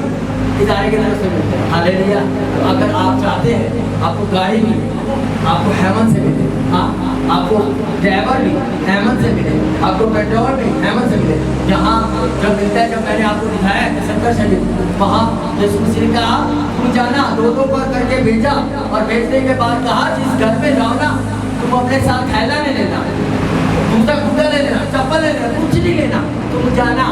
इदारे की तरफ से मिलते हैं। हालेलुया। तो अगर आप चाहते हैं आपको गाड़ी भी आपको हेमन से मिले, हाँ आपको ड्राइवर भी हेमन से मिले, आपको पेट्रोल भी हेमन से मिले। यहाँ जब मिलता है, जब मैंने आपको दिखाया है शंकर शरीफ, वहाँ यीशु मसीह ने कहा तुम जाना, दो पर करके भेजा और भेजने के बाद कहा जिस घर में जाओ ना तुम अपने साथ थैला नहीं लेना, दूसरा कुत्ता ले लेना, चप्पल ले लेना, कुछ नहीं लेना, तुम जाना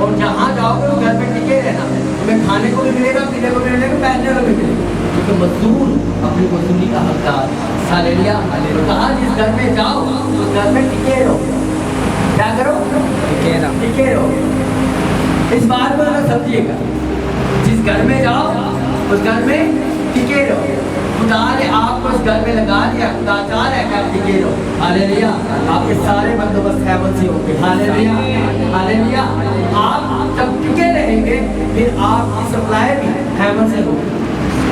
और जहाँ जाओगे वो घर में टिके रहना। तुम्हें खाने को भी मिलेगा, पीने को भी मिलेगा, पहनने को भी मिलेगा, क्योंकि मजदूर अपनी मजदूरी का हकदार। हालेलुया। तो कहा जिस घर में जाओ उस घर में टिके रहो। क्या करो? टिके रहो। इस बात को अगर समझिएगा, जिस घर में जाओ उस घर में टिके रहो। खुदा ने आपको इस घर में लगा दिया, खुदा चाह रहा है कि आप टिके रहो। हालेलुया। आपके सारे बंदोबस्त हेमन से होंगे। Hallelujah hallelujah. आप जब टिके रहेंगे फिर आपकी सप्लाई भी हेमन से होगी।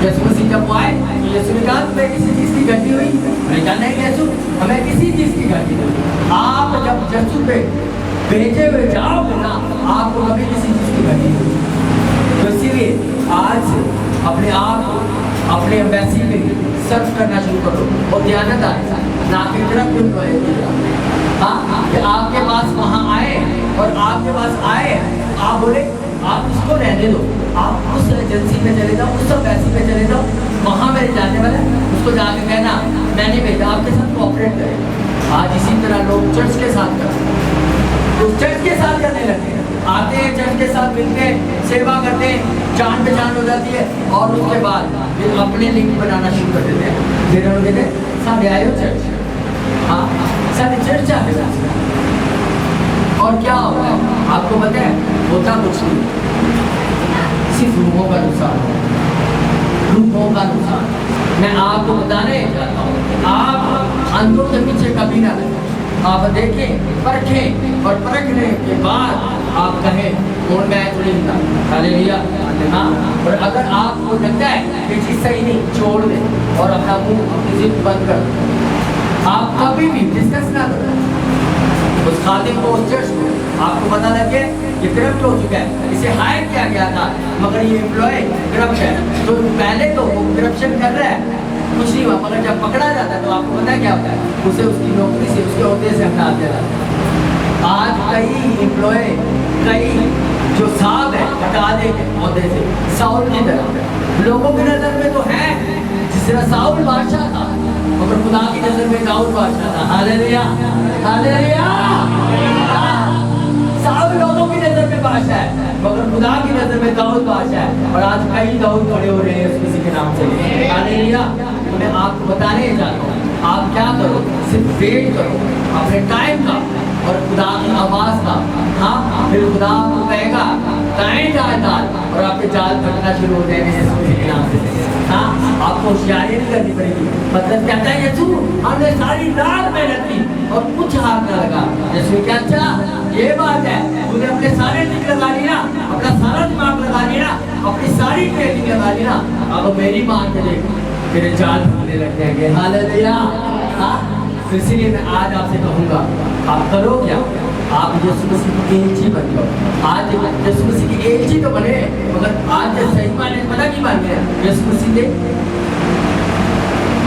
यीशु मसीह जब आए तो यीशु ने कहा तुम्हें किसी चीज़ की घटी हुई? मैंने कहा नहीं यीशु, हमें किसी चीज़ की घटी हुई। आप जब यीशु पे भेजे हुए जाओगे ना, आपको कभी किसी चीज़ की घटी हुई। तो इसीलिए आज से अपने आप को अपने एम्बेसी में सर्च करना शुरू करो और ध्यानदार ना की तरफ हाँ कि आपके पास वहाँ आए और आपके पास आए आप बोले आप इसको रहने दो, आप उस एजेंसी में चले जाओ, उस एम्बेसी में चले जाओ, वहाँ मेरे जाने वाला उसको जाके कहना मैंने भेजा, आपके साथ कोऑपरेट करें। आज इसी तरह लोग चर्च के साथ करते हैं, तो चर्च के साथ करने लगते हैं, आते हैं चर्च के साथ मिलते हैं, सेवा करते हैं, जान पहचान हो जाती है और उसके बाद फिर अपने लिंक बनाना शुरू कर देते हैं। फिर हम कहते हैं साढ़े आए हो चर्च, हाँ साढ़े चर्च आते हैं। और क्या होता है आपको पता है? होता कुछ नहीं, सिर्फ रूहों का नुकसान, रूहों का नुकसान। मैं आपको बताने चाहता हूँ, आप अंधों के पीछे कभी ना लगें। आप देखें, परखें और परखने के बाद आप कहें और मैं तो नहीं था। हालेलुया। हाँ। और अगर आपको लगता है कि चीज़ सही नहीं, छोड़ दें और अपना मुंह अपनी जिद बंद कर दें। आप कभी भी डिस्कस ना करें उस खातिम को, उस चर्च को। आपको पता लगे ये करप्ट हो चुका है, इसे हायर किया गया था मगर ये एम्प्लॉय करप्ट है। तो पहले तो वो करप्शन कर रहा है, कुछ नहीं हुआ, मगर जब पकड़ा जाता है तो आपको पता है क्या होता है? उसे उसकी नौकरी से, उसके ओहदे से हटा दिया जाता है। आज कई एम्प्लॉय, कई जो साहब है हटा देंगे ओहदे से, साउल की तरह। लोगों की नज़र में तो है जिस तरह साउल बादशाह था, मगर खुदा की नज़र में दाऊद बादशाह था। Hallelujah hallelujah. साउल लोगों की नज़र में बादशाह है मगर खुदा की नज़र में दाऊद बादशाह है। और आज कई दाऊद खड़े हो रहे हैं किसी के नाम से। हालेलुया। मैं आपको बताने चाहता हूँ, आप क्या करो, सिर्फ वेट करो अपने टाइम का और खुदा की आवाज़ का। हाँ फिर खुदा आपको कहेगा दाएं जाल और आपके जाल फटना शुरू हो जाएंगे यीशु के नाम से। हाँ आपको होशियारी नहीं करनी पड़ेगी। मतलब कहता है यीशु हमने सारी रात मेहनत की और कुछ हाथ न लगा। यीशु क्या अच्छा ये बात है, तूने अपने सारे टिक लगा लिया, अपना सारा दिमाग लगा लिया, अपनी सारी ट्रेनिंग लगा लिया, अब मेरी बात देख तेरे जाल फटने लग जाएंगे। हालेलुया। हाँ तो इसीलिए मैं आज आपसे कहूँगा, आप करो क्या? आप यीशु मसीह की एलची बन जाओ। आज यीशु मसीह की एलची तो बने, मगर आज सही मायने पता नहीं बन गया, यीशु मसीह के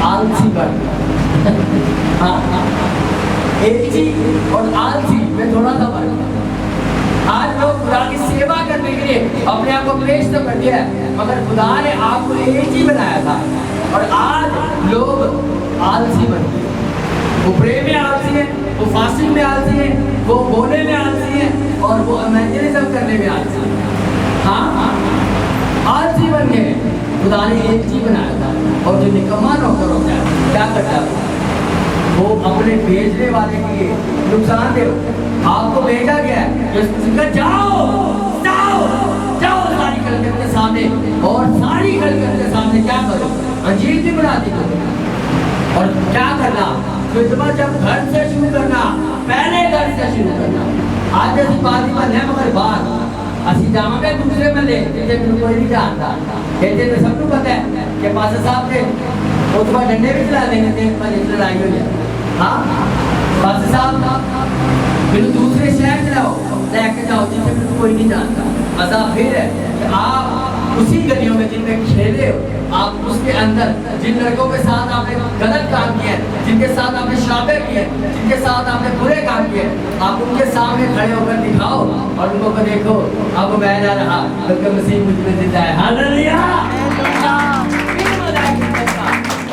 आलसी बन गया। हाँ, एलची और आलसी में थोड़ा सा फर्क है। आज लोग खुदा की सेवा करने के लिए अपने आप को पेश तो कर दिया है, मगर खुदा ने आपको एलची बनाया था और आज लोग आलसी बन गए। वो प्रेम में आलसी है, वो फास्टिंग में आलसी है, वो बोलने में आलसी है और वो इमेजिनेशन करने में आलसी है। हाँ, आलसी बन गए। खुदा ने एलची बनाया था और जो निकम्मा नौकर होता है क्या करता है? वो अपने भेजने वाले के लिए नुकसान दे। आपको भेजा गया है, जाओ जाओ जाओ सारी खलकत के सामने, और सारी खलकत के सामने क्या करो? अंजीर की बना दी करो। और क्या करना? फिर जब घर से शुरू करना, पहले घर से शुरू करना। आज जैसी बात ही है, मगर बात असी जावे दूसरे में ले कोई नहीं जानता। कहते तो सबको पता है कि पास साहब ने उस बार डंडे भी चला देंगे थे, पर लड़ाई हो जाए। हाँ, पास साहब फिर दूसरे शहर चलाओ, लेके जाओ जिसे फिर कोई नहीं जानता। मजा फिर है कि आप उसी गलियों में जिनमें खेले हो, आप उसके अंदर जिन लड़कों के साथ आपने गलत काम किए, जिनके साथ आपने शराबे किए, जिनके साथ आपने बुरे काम किए, आप उनके सामने खड़े होकर दिखाओ और उनको देखो, अब मैं ना रहा बल्कि मसीह मुझ में जिंदा है। हालेलुया।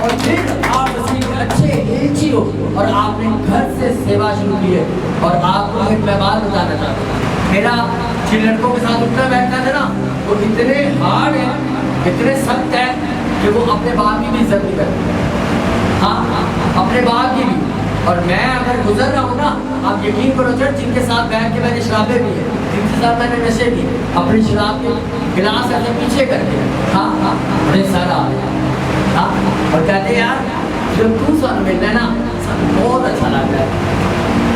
और फिर आप मसीह के अच्छे एलची हो और आपने घर से सेवा शुरू की है। और आपको एक मैं बात बताना चाहता हूँ, मेरा जिन लड़कों के साथ उठना बैठना था ना, वो इतने हार्ड है, इतने सख्त है कि वो अपने बाप की भी इज्जत नहीं करते। हाँ, अपने बाप की भी। और मैं अगर गुजर रहा हूँ ना, आप यकीन करो सर, जिनके साथ बैठ के मैंने शराबे भी है, जिनके साथ मैंने नशे की, अपनी शराब के गिलास ऐसे पीछे करके, हाँ, बड़े सारा आ गया। हाँ, और कहते यार जब तू सन मिलना है ना, बहुत अच्छा लगता है।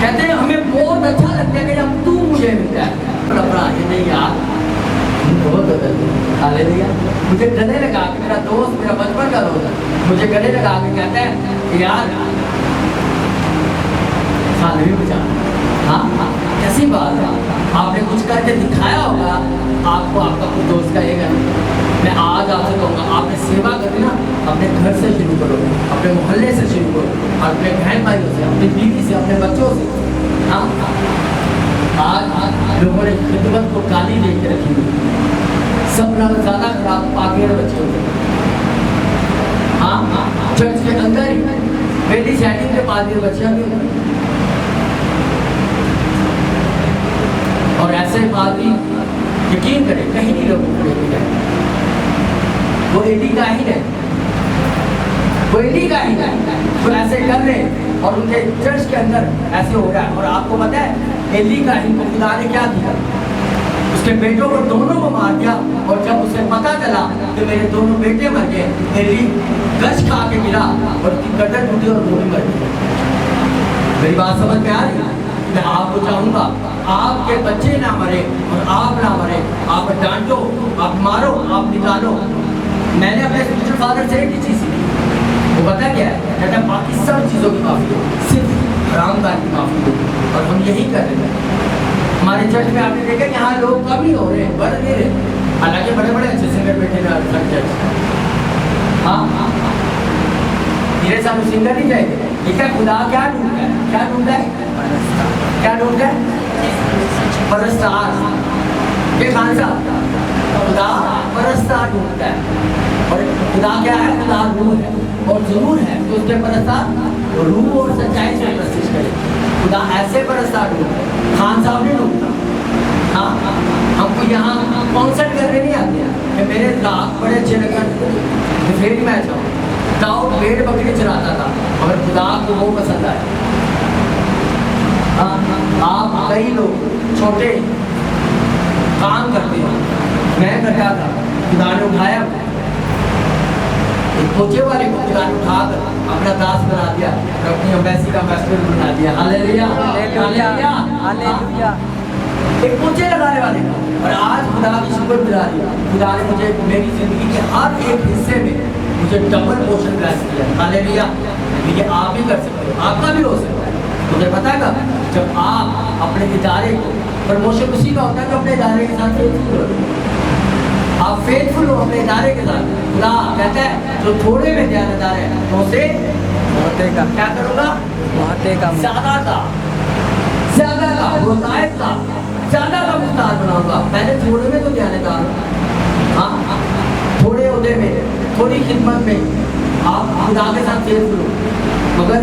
कहते हैं हमें बहुत अच्छा लगता है कि जब तू मुझे मिलता है। ये नहीं यार, बहुत बदल हालेलुया। मुझे गले लगा के, मेरा दोस्त, मेरा बचपन का दोस्त है, मुझे गले लगा के कहता है कि यार साल भी बचा। हाँ, कैसी बात है, आपने कुछ करके दिखाया होगा, आपको आपका कुछ दोस्त का ये करना। मैं आज आपसे कहूँगा, आपने सेवा करनी ना, अपने घर से शुरू करो, अपने मोहल्ले से शुरू करो, अपने बहन भाइयों से, अपनी बीवी से, अपने बच्चों से। हाँ, आज लोगों ने खिदमत को गाली दे के रखी हुई, सब नाम ज़्यादा खराब पागल बच्चे होते हैं। हाँ, चर्च के अंदर ही मेरी सेटिंग के पागल बच्चियाँ भी होती हैं। और ऐसे पादरी यकीन करें कहीं नहीं लोगों को लेके जाए, वो एडी का ही है, वो एडी का ही है, तो ऐसे कर रहे हैं और उनके चर्च के अंदर ऐसे हो रहा है। और आपको पता है एली का ही को खुदा ने क्या किया? उसके बेटों को दोनों को मार दिया। और जब उसे पता चला कि मेरे दोनों बेटे मर गए, एली गश खा के गिरा और उसकी गर्दन टूटी और वो भी मर गई। मेरी बात समझ में आ रही है? मैं आपको चाहूँगा आपके बच्चे ना मरे और आप ना मरे, आप डांटो, आप मारो, आप निकालो। मैंने अपने स्पिरिचुअल फादर से एक ही चीज़ सीखी, वो पता क्या है? कहता है बाकी सब चीज़ों की माफ़ी हो, सिर्फ हरामदार की माफ़ी हो। और हम यही कर रहे हैं। हमारे चर्च में आपने देखा यहाँ लोग कम ही हो रहे हैं, बढ़ नहीं रहे। हालांकि बड़े बड़े अच्छे सिंगर बैठे हैं चर्च। हाँ, मेरे साथ सिंगर नहीं चाहिए। ठीक है, खुदा क्या ढूंढता है? क्या ढूंढता है? क्या ढूंढता है? परस्तार। ये खान साहब, खुदा परस्तार ढूंढता है। और खुदा क्या है? खुदा रूह है, और जरूर है तो उसके परस्तार रूह और सच्चाई से प्रस्तुत करे। खुदा ऐसे परस्तार ढूंढता है, खान साहब नहीं ढूंढता। हाँ, हमको यहाँ कॉन्सर्ट करने नहीं आते हैं कि मेरे राग बड़े अच्छे लगे फिर मैं चाहूँ। दाऊद भेड़ बकरी चराता था और खुदा को वो पसंद आया। आप कई लोग छोटे काम करते हो, मैं करता था, खुदा ने उठाया, एक पोचे वाले को खुदा ने उठाकर अपना दास बना दिया और अपनी एम्बेसी का एम्बेसडर बना दिया। Hallelujah, hallelujah, hallelujah. एक पोचे लगाने वाले को, और आज खुदा की शुक्रगुजारी, खुदा ने मुझे मेरी जिंदगी के हर एक हिस्से में मुझे डबल पोर्शन ब्लेस किया। हालेलुया। ये आप ही कर सकते हो, आपका भी हो सकता है। मुझे पता है कब, जब आप अपने इदारे को, प्रमोशन उसी का होता है जो अपने इदारे के साथ फेथफुल हो। आप फेथफुल हो अपने इदारे के साथ, खुदा कहता है जो थोड़े में ध्यानदार है तो उसे क्या करूँगा, ज्यादा का बहुतायत का ज्यादा का मुख्तार बनाऊंगा। पहले थोड़े में तो ध्यानदार हो, हाँ थोड़े ओहदे में, थोड़ी खिदमत में आप खुदा के साथ फेथफुल हो। मगर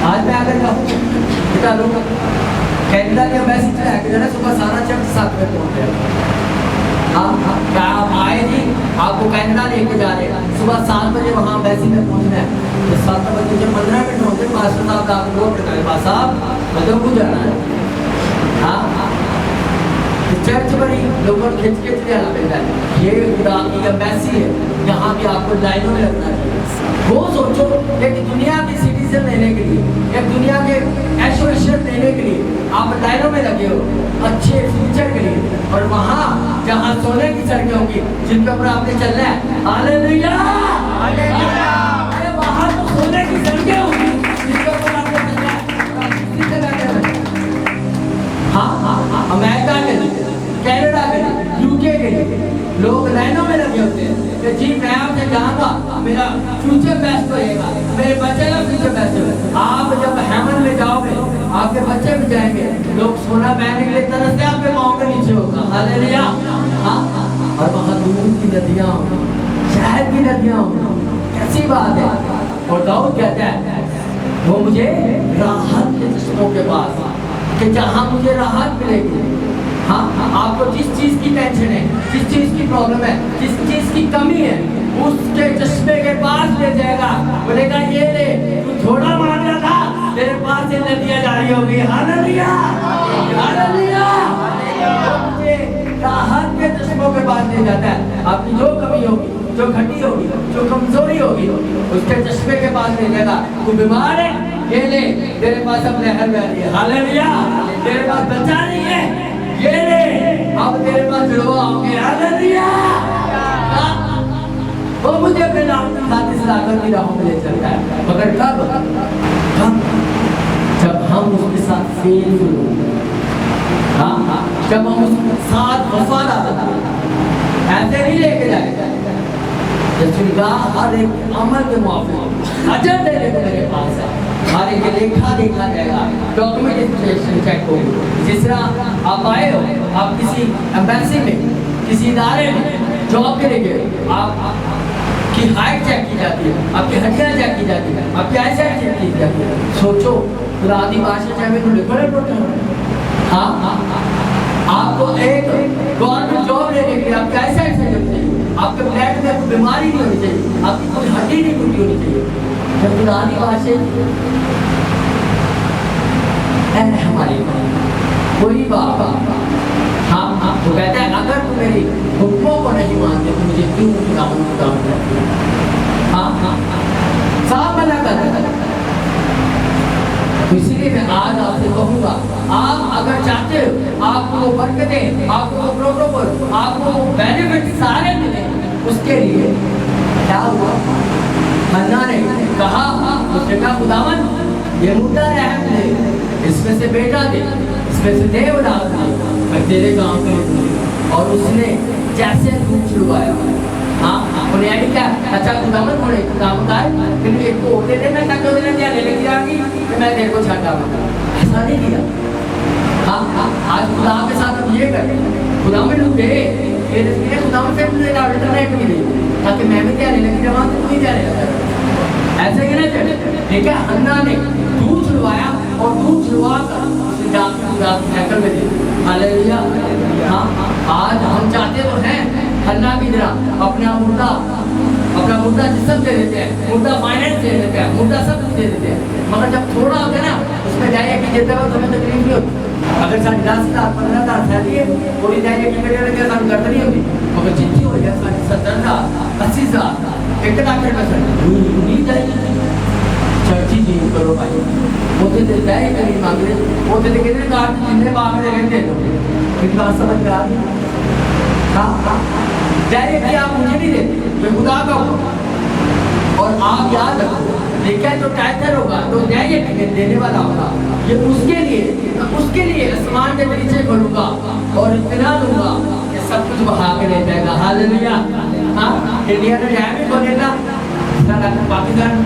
आज मैं अगर कहूँ बेटा लोग कैनेडा के मैसेज में आके जाना, सुबह सारा चर्च 7 बजे पहुँच जाएगा। हाँ क्या आप आए जी, आपको कैनेडा लेके जा रहे हैं, सुबह 7 बजे वहाँ एम्बेसी में पहुँचना है। तो 7 बजे जब 15 मिनट होते मास्टर साहब का आपको रोक रखा है, पास साहब मतलब कुछ जाना है। हाँ चर्च बड़ी लोगों को खिंच खिंच के आना पड़ता है। ये खुदा की एम्बेसी है, यहाँ भी आपको लाइनों में लगना चाहिए। वो सोचो एक दुनिया की सिटीजन लेने के लिए, एक दुनिया के एसोसिएशन लेने के लिए आप लाइनों में लगे हो अच्छे फ्यूचर के लिए, और वहाँ जहाँ सोने की सड़कें होंगी जिनके ऊपर आपने चलना है, हालेलुया हालेलुया, अरे वहाँ तो सोने की सड़कें होंगी जिनके ऊपर आपने चलना है। हाँ हाँ हाँ, अमेरिका के लिए, कनाडा के लिए, यूके के लिए लोग लाइनों में लगे होते हैं कि जी मैं आपसे जाऊंगा, मेरा फ्यूचर बेस्ट होएगा, मेरे बच्चे का फ्यूचर बेस्ट होगा। आप जब हेवन में जाओगे आपके बच्चे भी जाएंगे, लोग सोना पहनने के लिए तरसते आपके पाँव के नीचे होगा। हालेलुया। हाँ और वहाँ दूध की नदियाँ, शहद की नदियाँ, कैसी बात है। और दाऊद कहता है वो मुझे राहत के चश्मों के पास, कि जहाँ मुझे राहत मिलेगी। हाँ आपको जिस चीज़ की टेंशन है, जिस चीज़ की प्रॉब्लम है, जिस चीज़ की कमी है, उसके चश्मे के पास ले जाएगा, बोलेगा ये ले, तू थोड़ा मांग रहा था, तेरे पास से नदियाँ जारी हो गई। हालेलुया हालेलुया, मुझे राहत के चश्मों के पास ले जाता है। आपकी जो कमी होगी, जो घटी होगी, जो कमजोरी होगी, उसके चश्मे के पास ले जाएगा। तू बीमार है, ये ले, तेरे पास अब लहर बह रही है। हालेलुया, तेरे पास बच्चा नहीं है, ये ले, अब तेरे पास जुड़वा होंगे। हालेलुया, वो मुझे अपने नाम की खातिर सलाखत की राहों में ले चलता है। मगर कब कब जब हम उसके साथ फेथफुल होंगे, हाँ जब हम उसके साथ वफादार होंगे। ऐसे नहीं लेके जाएगा रसूलगा हर एक अमल के मुआफिक अजर देने को मेरे पास है, हर एक लेखा देखा जाएगा, डॉक्यूमेंटेशन चेक होगी। जिस तरह आप आए हो, आप किसी एम्बेसी में, किसी इदारे में जॉब के लिए, आपकी हाइट चेक की जाती है, आपकी हड्डियाँ चेक की जाती है, आपकी आईसाइट चेक की जाती है। सोचो पुरानी भाषा चाहे तो लिखो। हाँ आपको एक गवर्नमेंट जॉब लेने के लिए आपकी आईसाइट चाहिए, आपके ब्लड में कोई बीमारी नहीं होनी चाहिए, आपकी कोई हड्डी नहीं टूटी होनी चाहिए। जब पुरानी भाषा हमारी कोई बाबा, हाँ तो कहता है अगर तुम मेरी हुक्मों को नहीं मानते तो मुझे क्यों काम करते। हाँ साफ मना कर, इसीलिए मैं आज आपसे कहूँगा, आप अगर चाहते हो आपको वो बरकतें, आपको वो प्रोटोकॉल, आपको वो बेनिफिट सारे मिले, उसके लिए क्या हुआ, हन्ना ने कहा, उसने कहा खुदावन ये मुद्दा रहम दे, इसमें से बेटा दे, इसमें से दे औलाद दे, मैं तेरे काम करूँगी। और उसने जैसे दूध छुड़वाया, हाँ उन्हें आई क्या, अच्छा खुदावन थोड़े काम कर, फिर एक को दे दे, मैं टक्कर देने दिया ले लेगी आगी कि मैं तेरे को छाटा हूँ, ऐसा नहीं किया। हाँ आज खुदा के साथ हम ये करें, खुदा में लोग दे, फिर खुदा में फिर मुझे अल्टरनेट भी दे, ताकि मैं भी त्याने लगी जवान तो नहीं त्याने लगा। ऐसे ही ना चले, ठीक है। हन्ना ने दूध छुड़वाया और दूध छुड़वा कर उसे जाके खुदा की हैकल में दे। हालेलुया। हाँ आज हम चाहते तो हैं हन्ना की तरह अपना मुर्दा जिस्म दे देते हैं, मुर्दा फाइनेंस दे देते हैं, मुर्दा सब कुछ दे देते हैं, मगर जब थोड़ा होता है ना उसमें जाइए कि जितना वक्त हमें तकलीफ नहीं होती। अगर 10,000 15,000 सैलरी है, पूरी जाइए कि मेरे लगे साथ गर्द नहीं होती, मगर जितनी हो जाए 70,000 80,000 1 लाख नहीं जाएगी। चर्ची जी करो भाई, वो तो देता है कहीं मांग रहे, वो तो कितने कार्ड जितने मांग रहे हैं दे दो, मेरी बात समझ में आ रही। हाँ जाइए कि आप मुझे नहीं देते, मैं खुदा का हूँ। और आप याद रखो देखा जो टाइटर होगा तो न्याय देने वाला होगा, ये उसके लिए आसमान के नीचे खोलूंगा और इतना दूंगा कि सब कुछ बहा के ले जाएगा। हालेलुया। हाँ, इंडिया ने डैम ही खोलेगा, पाकिस्तान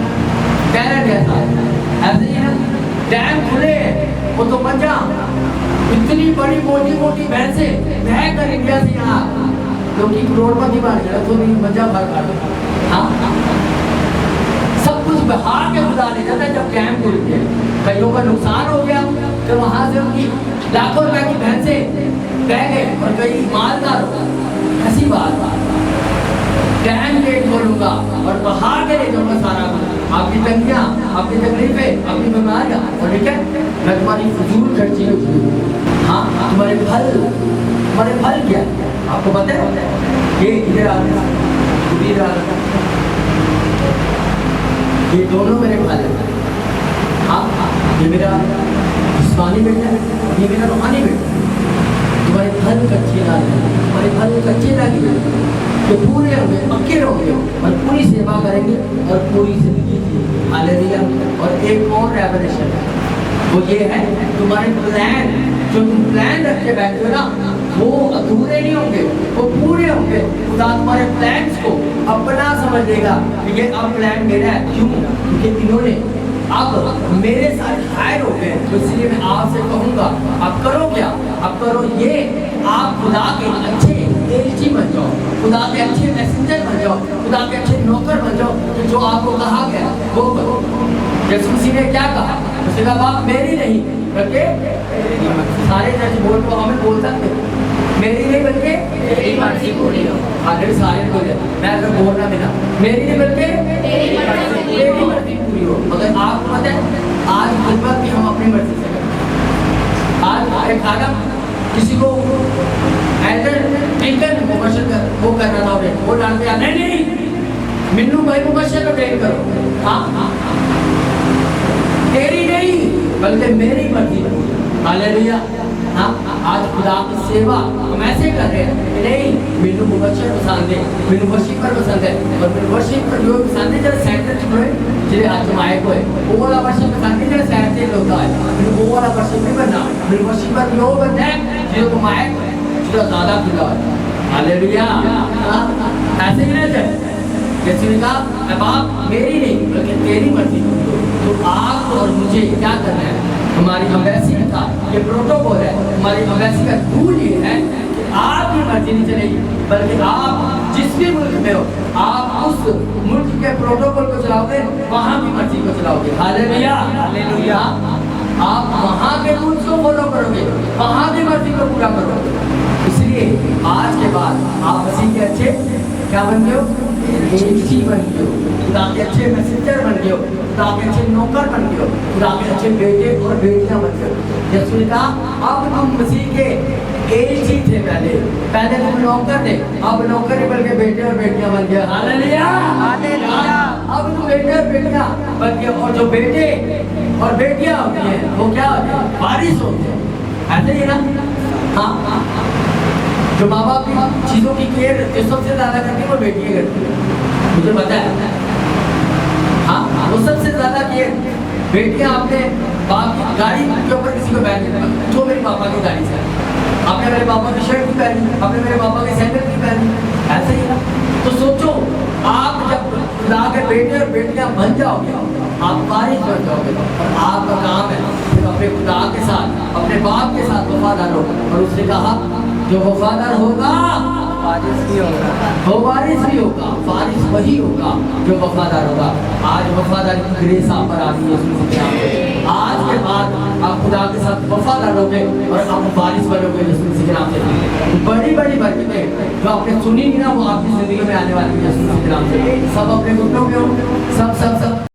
कह रहे था ऐसे ही ना, डैम खुले वो तो मजा, इतनी बड़ी मोटी मोटी भैंसे बह कर इंडिया से यहाँ क्योंकि करोड़पति बन गया तो नहीं मजा भर कर। हाँ, सब कुछ बहा के खुदा ले जाता है जब डैम खुल गए। कईयों का नुकसान हो गया तो वहां से उनकी लाखों रुपए की भैंसे बह गए और कई मालदार हो गए। ऐसी बात डैम गेट खोलूंगा और बहा के ले जाऊंगा सारा कुछ, आपकी तंगियां, आपकी तकलीफें, आपकी बीमारियां, और ठीक है मैं तुम्हारी फजूल खर्ची होगी। हाँ, तुम्हारे फल क्या आपको पता है? ये इधर आ रहा है, ये दोनों मेरे फल हैं। हाँ, ये मेरा जिस्मानी बेटा है, ये मेरा रूहानी बेटा है। तुम्हारे फल कच्चे ना लगे, तुम्हारे फल कच्चे ना गिरे, तो पूरे होंगे, पक्के रहोगे और पूरी सेवा करेंगे और पूरी जिंदगी जिएंगे। हालेलुया। और एक और रेवलेशन है, वो ये है तुम्हारे प्लान, जो तुम प्लान रख के बैठे हो ना, वो अधूरे नहीं होंगे, वो पूरे होंगे। खुदा तुम्हारे प्लान्स को अपना समझ लेगा कि ये अब प्लान मेरा है। क्यों? क्योंकि इन्होंने अब मेरे साथ हायर हो गए, तो इसलिए मैं आपसे कहूँगा अब करो क्या? अब करो ये, आप खुदा के अच्छे एलची बन जाओ, खुदा के अच्छे मैसेंजर बन जाओ, खुदा के अच्छे नौकर बन जाओ। तो जो आपको कहा गया वो करो। यीशु मसीह ने क्या कहा? उसने कहा बाप मेरी नहीं बल्कि सारे जज बोल को हमें बोल सकते, मेरी नहीं बल्कि तेरी मर्जी पूरी हो। ऑलरेडी सारे बोले, मैं अगर बोलना बिना मेरी नहीं बल्कि तेरी मर्जी पूरी हो। मगर आपको पता है आज खिदमत भी हम अपनी मर्जी से करें। आज एक खाना किसी को वो करना था, वो डाल दिया, नहीं मिन्नू भाई मुबशर को ट्रेन करो। हाँ, तेरी नहीं बल्कि मेरी मर्जी। हालेलुया। हाँ, आज खुदा की सेवा हम ऐसे कर रहे हैं कि नहीं मिन्नू मुबशर पसंद है, मिन्नू वर्शिपर पसंद है, और मिन्नू वर्शिपर जो पसंद है जरा सेंटर चुनो जिसे आज माए को है वो वाला वर्शिप पसंद है जरा सेंटर होता है, मिन्नू वो वाला वर्शिप नहीं बनना, मिन्नू वर्शिपर वो बनना है जो तुम्हारे जो ज्यादा खुला है। हालेलुया। ऐसे ही रहते हैं। यीशु ने कहा बाप मेरी नहीं बल्कि तेरी मर्जी। तो आप और मुझे क्या करना है? हमारी अम्बेसी का ये प्रोटोकॉल है, हमारी अम्बेसी का रूल ये है कि आपकी मर्जी नहीं चलेगी बल्कि आप जिस भी मुल्क में हो आप उस मुल्क के प्रोटोकॉल को चलाओगे, वहाँ की मर्जी को चलाओगे। हालेलुया। हालेलुया। आप वहाँ के रूल्स को फॉलो करोगे, वहाँ की मर्जी को पूरा करोगे। इसलिए आज के बाद आप मसीह के अच्छे क्या बन गए हो? एलची बन गए हो, खुदा के अच्छे मैसेंजर बन गए हो, खुदा के अच्छे नौकर बन गए हो, खुदा के अच्छे बेटे और बेटियां बन गए हो। यीशु ने कहा अब तुम मसीह के एलची थे, पहले तुम नौकर थे, अब नौकर ही बल्कि बेटे और बेटियां बन गए। हालेलुया। हालेलुया। अब तुम बेटे और बेटियां बन गए, और जो बेटे और बेटियां होती हैं वो क्या होती है? वारिस होते हैं। ऐसे ही ना? हाँ, जो माँ बाप की चीज़ों की केयर जो सबसे ज़्यादा करती है वो बेटियाँ करती है, मुझे पता है। हाँ, वो सबसे ज़्यादा केयर बेटियाँ अपने बाप की गाड़ी के ऊपर किसी को बैठने, जो मेरे पापा की गाड़ी से, आपने मेरे पापा की शर्ट भी पहनी, आपने मेरे पापा की सैंडल भी पहनी, ऐसे ही ना? तो सोचो आप जब खुदा के बेटे और बेटियाँ बन जाओगे, आप वारिस बन जाओगे, और आपका काम है फिर अपने खुदा के साथ, अपने बाप के साथ वफादार हो। और उसने कहा जो वफादार होगा वारिस भी होगा, वो वारिस भी होगा, वारिस वही होगा जो वफादार होगा। आज वफादारी की ग्रेस आप पर आ रही है। आज के बाद आप खुदा के साथ वफादार होगे और आप वारिस बनोगे यीशु मसीह के नाम से। बड़ी बड़ी बरकतें जो आपने सुनी नहीं ना वो आपकी जिंदगी में आने वाली है यीशु मसीह के नाम से। सब अपने घुटनों पे हो, सब सब सब